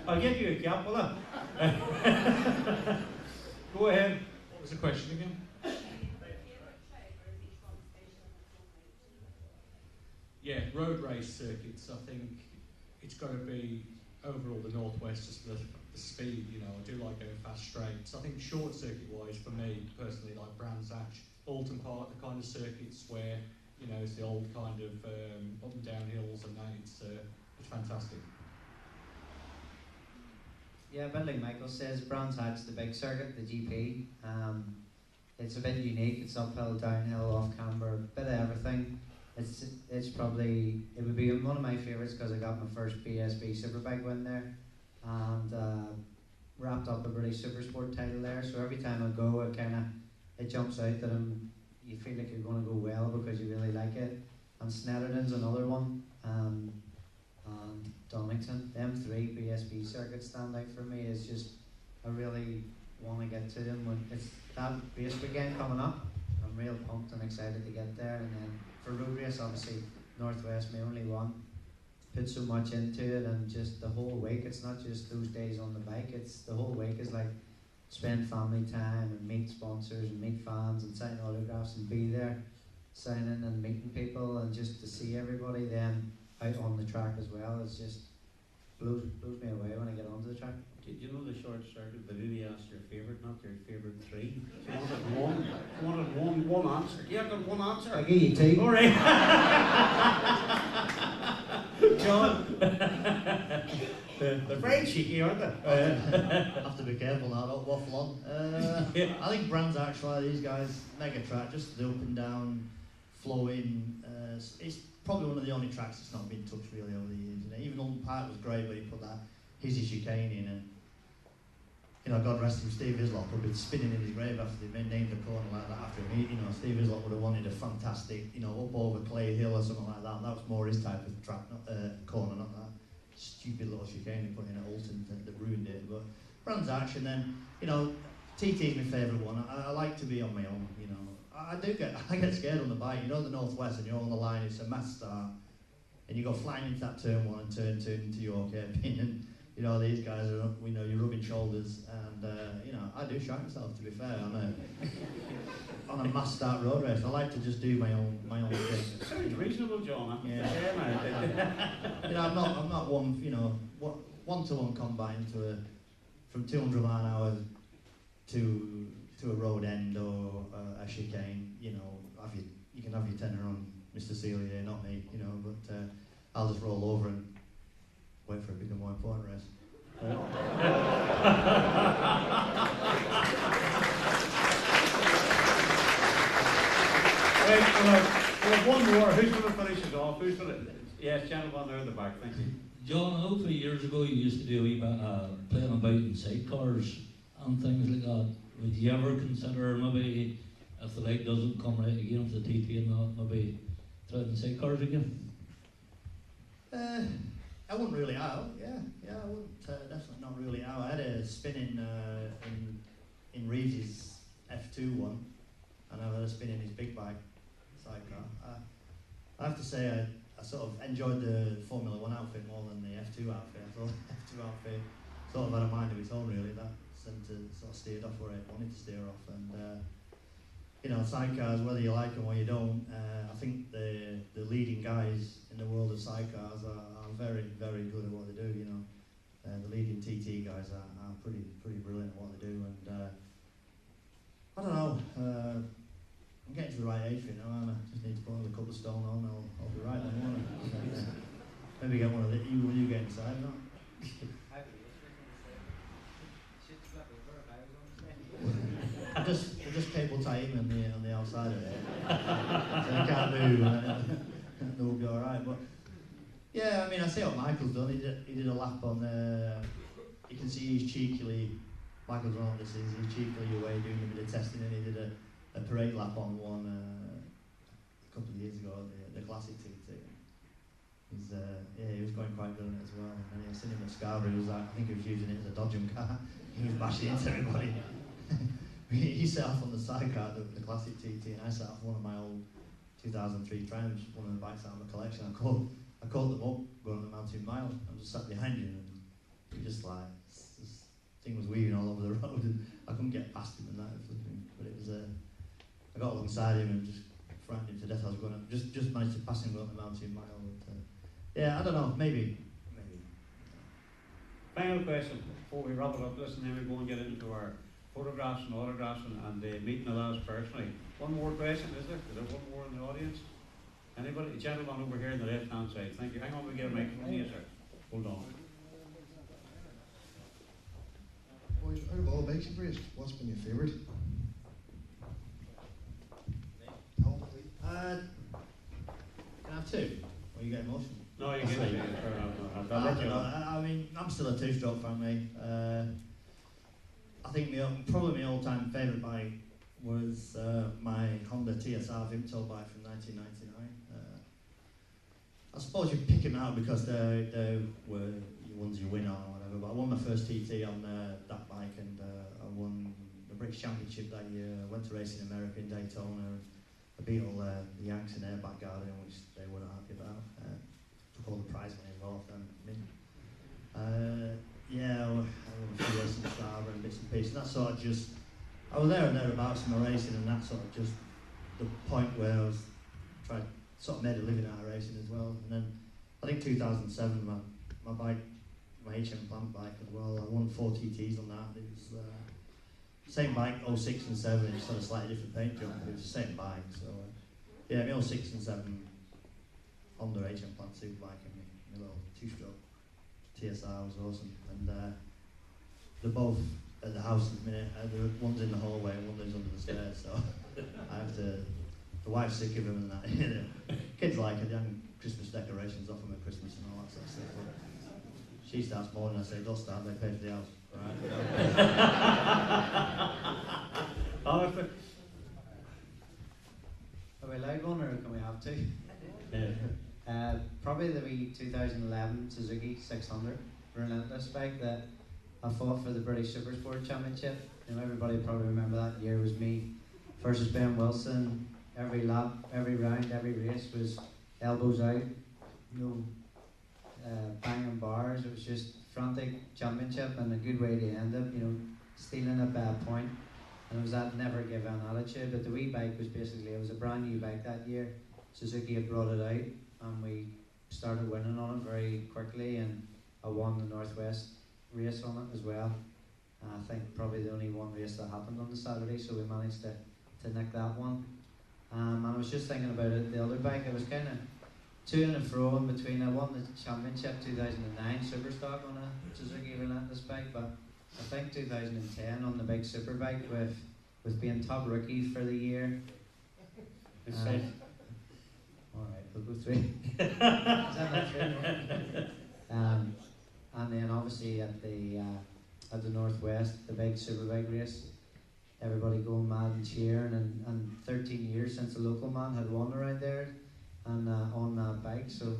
I'll get you a cap, will I? Go ahead. What was the question again? Yeah, road race circuits, I think it's got to be overall the Northwest, just the speed, you know. I do like going fast straights. I think short circuit wise, for me personally, like Brands Hatch, Alton Park, the kind of circuits where, you know, it's the old kind of up and down hills and that, it's fantastic. Yeah, but like Michael says, Brands Hatch, the big circuit, the GP. It's a bit unique. It's uphill, downhill, off camber, bit of everything. It's probably, it would be one of my favourites because I got my first BSB Superbike win there, and wrapped up a British Supersport title there. So every time I go, it jumps out that you feel like you're going to go well because you really like it. And Snetterton's another one, and Donington. Them three BSB circuits stand out for me. It's just, I really want to get to them when it's that race weekend coming up. I'm real pumped and excited to get there. And then for road race, obviously Northwest, my only one, put so much into it, and just the whole week. It's not just those days on the bike. It's the whole week is like spend family time and meet sponsors and meet fans and sign autographs and be there signing and meeting people and just to see everybody then out on the track as well. It's just blows me away when I get onto the track. Do you know the short circuit? They really asked your favourite, not your favourite three. So you wanted one answer. You have got one answer. I'll give you two. All right. John. They're very cheeky, aren't they? I have to be careful now, don't waffle on. I think Brands actually, these guys, mega track, just the up and down, flowing. It's probably one of the only tracks that's not been touched really over the years. You know, even Alton Park was great where he put that hizzy chicane in, and you know, God rest him, Steve Islop would be spinning in his grave after they named the corner like that after a meet. You know, Steve Islop would have wanted a fantastic, you know, up over Clay Hill or something like that. And that was more his type of track, not corner, not that stupid little chicane he put in at Alton that ruined it. But Brands Hatch, and then, you know, TT is my favourite one. I like to be on my own, you know. I get scared on the bike. You know, the Northwest, and you're on the line, it's a mass start, and you go flying into that turn one and turn two into York hairpin, and you know, these guys are, we know, you're rubbing shoulders, and you know, I do shite myself, to be fair, on a mass start road race. I like to just do my own thing. Sounds reasonable, John. Yeah. You know, I'm not one, you know, 1-to-1 combine from 200 mile an hour to a road end or a chicane. You know, you can have your tenner on Mr. Sealy here, not me, you know, but I'll just roll over and wait for it to become more important race. Right, we have one more. Who's going to finish it off? Who's going to? Yes, gentleman there in the back. Thank you. John, I know 3 years ago you used to do a wee bit playing about in sidecars and things like that. Would you ever consider maybe, if the leg doesn't come right again for the TT and that, maybe trying sidecars again? I wouldn't really out. Yeah, I wouldn't. Definitely not really out. I had a spin in Reeves' F2 one, and I had a spin in his big bike sidecar. I have to say I sort of enjoyed the Formula 1 outfit more than the F2 outfit. I thought the F2 outfit sort of had a mind of its own really. That seemed to sort of steered off where it wanted to steer off, and you know, sidecars, whether you like them or you don't, I think the leading guys in the world of sidecars are very, very good at what they do. You know, the leading TT guys are pretty brilliant at what they do, and I don't know. I'm getting to the right age for it now, and I just need to put another couple of stone on. I'll be right then, won't I? Maybe get one of the you get inside, not. I just cable tie him on the outside of it, so he can't move, and we'll be all right. But yeah, I mean, I see what Michael's done. He did a lap on. You can see he's cheekily. Michael's run on this season. He's cheekily away doing a bit of testing, and he did a parade lap on one a couple of years ago, the classic TT. He was going quite good on it as well. And then I seen him at Scarborough. He was like, I think he was using it as a dodgem car. He was bashing into everybody. He set off on the sidecar, the classic TT, and I set off one of my old 2003 Triumphs, one of the bikes out of my collection. I caught them up going on the mountain mile. I just sat behind him, and he just like this thing was weaving all over the road, and I couldn't get past him and that. But it was I got alongside him and just frightened him to death. I was going to just managed to pass him going on the mountain mile. But, yeah, I don't know, maybe. Final question before we wrap it up. Listen, then we go and get into our photographs and autographs and meeting the lads personally. One more question, is there? Is there one more in the audience? Anybody? Gentleman over here on the left hand side. Thank you. Hang on, we get a microphone here, sir. Hold on. Boys, out of all the bikes you've raced, what's been your favourite? Can I have two? Or you get emotional? No, you get it. I mean, I'm still a two-stroke fan, mate. I think probably my all-time favourite bike was my Honda TSR Vimto bike from 1999. I suppose you pick them out because they were the ones you win on or whatever, but I won my first TT on that bike, and I won the British Championship that year. I went to race in America in Daytona, and I beat all the Yanks in their back garden, which they weren't happy about. Took all the prize money involved, and yeah, I won a few races in Scarborough and bits and pieces. And that sort of just, I was there and thereabouts in my racing, and that sort of just the point where I was trying, sort of made a living out of racing as well. And then I think 2007, my bike, my HM plant bike as well, I won 4 TTs on that. It was same bike, 06 and 7, it's sort of slightly different paint job, but it was the same bike. So yeah, my 06 and 7 Honda HM plant super bike and my little 2-stroke TSR was awesome. And they're both at the house at the minute. One's in the hallway and one lives under the stairs, so I have to, the wife's sick of them and that. You know. Kids like it, they hang Christmas decorations off them at Christmas and all that sort of stuff. But she starts moaning, I say, don't start, they pay for the house. Right? Are we allowed one, or can we have two? Probably the wee 2011 Suzuki 600 Relentless bike that I fought for the British Supersport Championship. You know, everybody probably remember that year was me versus Ben Wilson. Every lap, every round, every race was elbows out, no banging bars. It was just frantic championship and a good way to end it. You know, stealing it by a point. And it was that never give in attitude. But the wee bike was basically, it was a brand new bike that year. Suzuki had brought it out and we started winning on it very quickly, and I won the Northwest race on it as well. I think probably the only one race that happened on the Saturday, so we managed to nick that one. And I was just thinking about it, the other bike, I was kind of to and fro in between. I won the championship 2009 Superstock on a Suzuki Relentless bike, but I think 2010 on the big Superbike with being top rookie for the year. Alright, we'll go through. Is that not true? And then obviously at the Northwest, the big Superbike race, everybody going mad and cheering, and 13 years since a local man had won around there and on that bike. So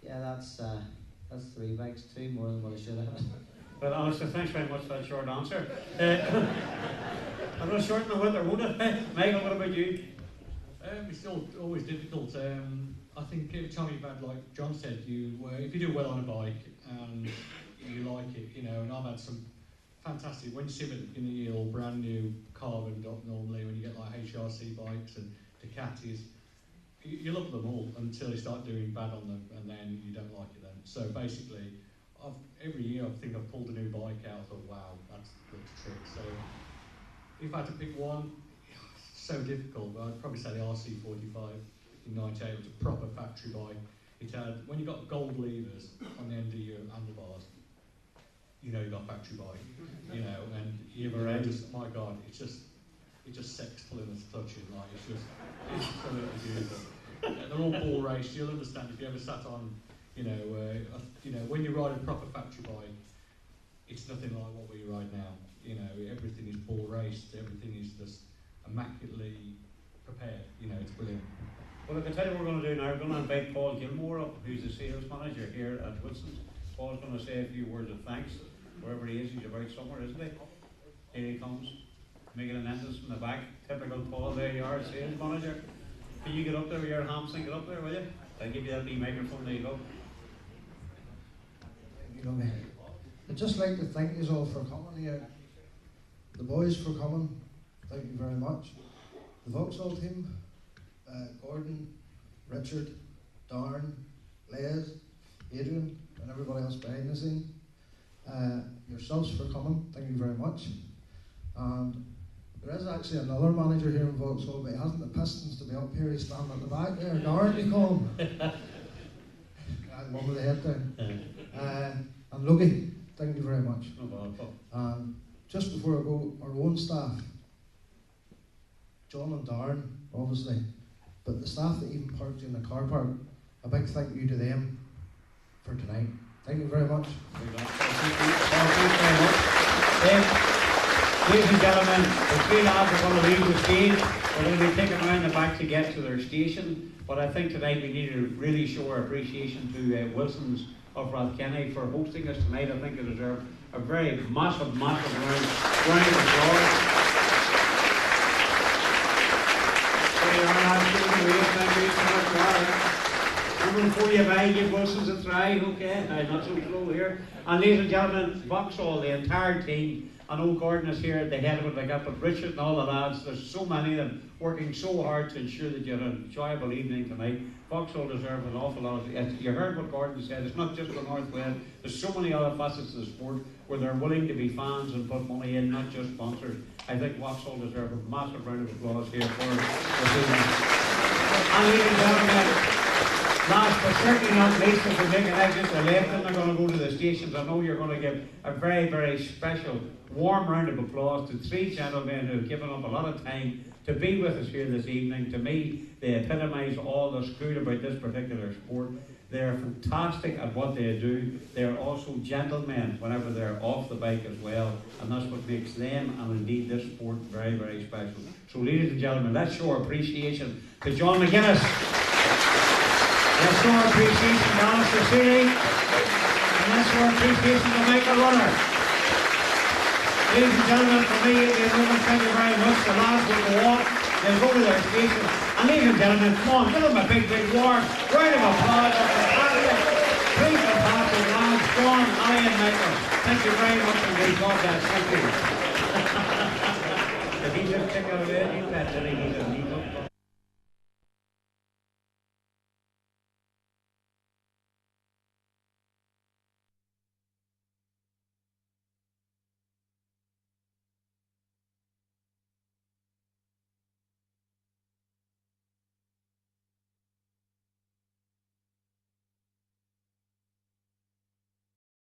yeah, that's 3 bikes, 2 more than what I should have. Well, Alistair, thanks very much for that short answer. I'm going to shorten the winter, won't it? Michael, what about you? It's still always difficult. I think every time you've had, like John said, if you do well on a bike and you like it, you know, and I've had some fantastic, when you see them at the beginning of the year, all brand new carbon up normally, when you get like HRC bikes and Ducatis, you love them all until you start doing bad on them, and then you don't like it then. So basically, every year I think I've pulled a new bike out, I thought, wow, that's a trick. So if I had to pick one, so difficult, but I'd probably say the RC45 in 98. It was a proper factory bike. It had, when you got gold levers on the end of your handlebars, you know you got a factory bike, you know, and my God, it's just sex pulling and touching, like, it's absolutely beautiful. They're all ball raced. You'll understand if you ever sat on, you know, when you ride a proper factory bike, it's nothing like what we ride now. You know, everything is ball raced, everything is just immaculately prepared. You know, it's brilliant. Well, I can tell you what we're going to do now. We're going to invite Paul Gilmore up, who's the sales manager here at Wilson's. Paul's going to say a few words of thanks, wherever he is. He's about somewhere, isn't he? Here he comes, making an entrance from the back. Typical Paul, there you are, sales manager. Can you get up there with your hamstring? Get up there, will you? I'll give you that wee microphone, there you go. You know me. I'd just like to thank you all for coming here. The boys for coming, thank you very much. The Vauxhall team, Gordon, Richard, Darren, Les, Adrian, and everybody else behind the scene. Yourselves for coming, thank you very much. And there is actually another manager here in Vauxhall, but he hasn't the Pistons to be up here. He's standing at the back there. Darren, you call him. One with the head down. And Logie, thank you very much. And just before I go, our own staff, John and Darren, obviously, but the staff that even parked in the car park, a big thank you to them for tonight. Thank you very much. Ladies and gentlemen, the three lads are going to leave the stage. We're going to be taken around the back to get to their station. But I think tonight we need to really show our appreciation to Wilson's of Rathkenny for hosting us tonight. I think they deserve a very massive round of applause. There you are, I'm before you buy, give Wilson's a try, okay? Not so slow here. And ladies and gentlemen, Vauxhall, the entire team. I know Gordon is here at the head of it like that, but Richard and all the lads, there's so many of them working so hard to ensure that you have an enjoyable evening tonight. Vauxhall deserve an awful lot of it. You heard what Gordon said, it's not just the Northwest, there's so many other facets of the sport where they're willing to be fans and put money in, not just sponsors. I think Vauxhall deserve a massive round of applause here for this evening. And ladies and gentlemen, last but certainly not least, if we make an exit to the left, then they're going to go to the stations. I know you're going to give a very, very special, warm round of applause to three gentlemen who have given up a lot of time to be with us here this evening. To me, they epitomise all that's good about this particular sport. They're fantastic at what they do. They're also gentlemen whenever they're off the bike as well, and that's what makes them and indeed this sport very, very special. So ladies and gentlemen, let's show our appreciation to John McGuinness. Let's show our appreciation to Alistair Seeley, and let's show our appreciation to Michael Runner. Ladies and gentlemen, for me, thank you very much. The lads will go off, they'll go to their station. And ladies and gentlemen, come on, give them a big, big warm round of applause. Three fantastic lads, John, Ali and Michael. Thank you very much indeed. God bless. Thank you. Did he just pick out a bit? He's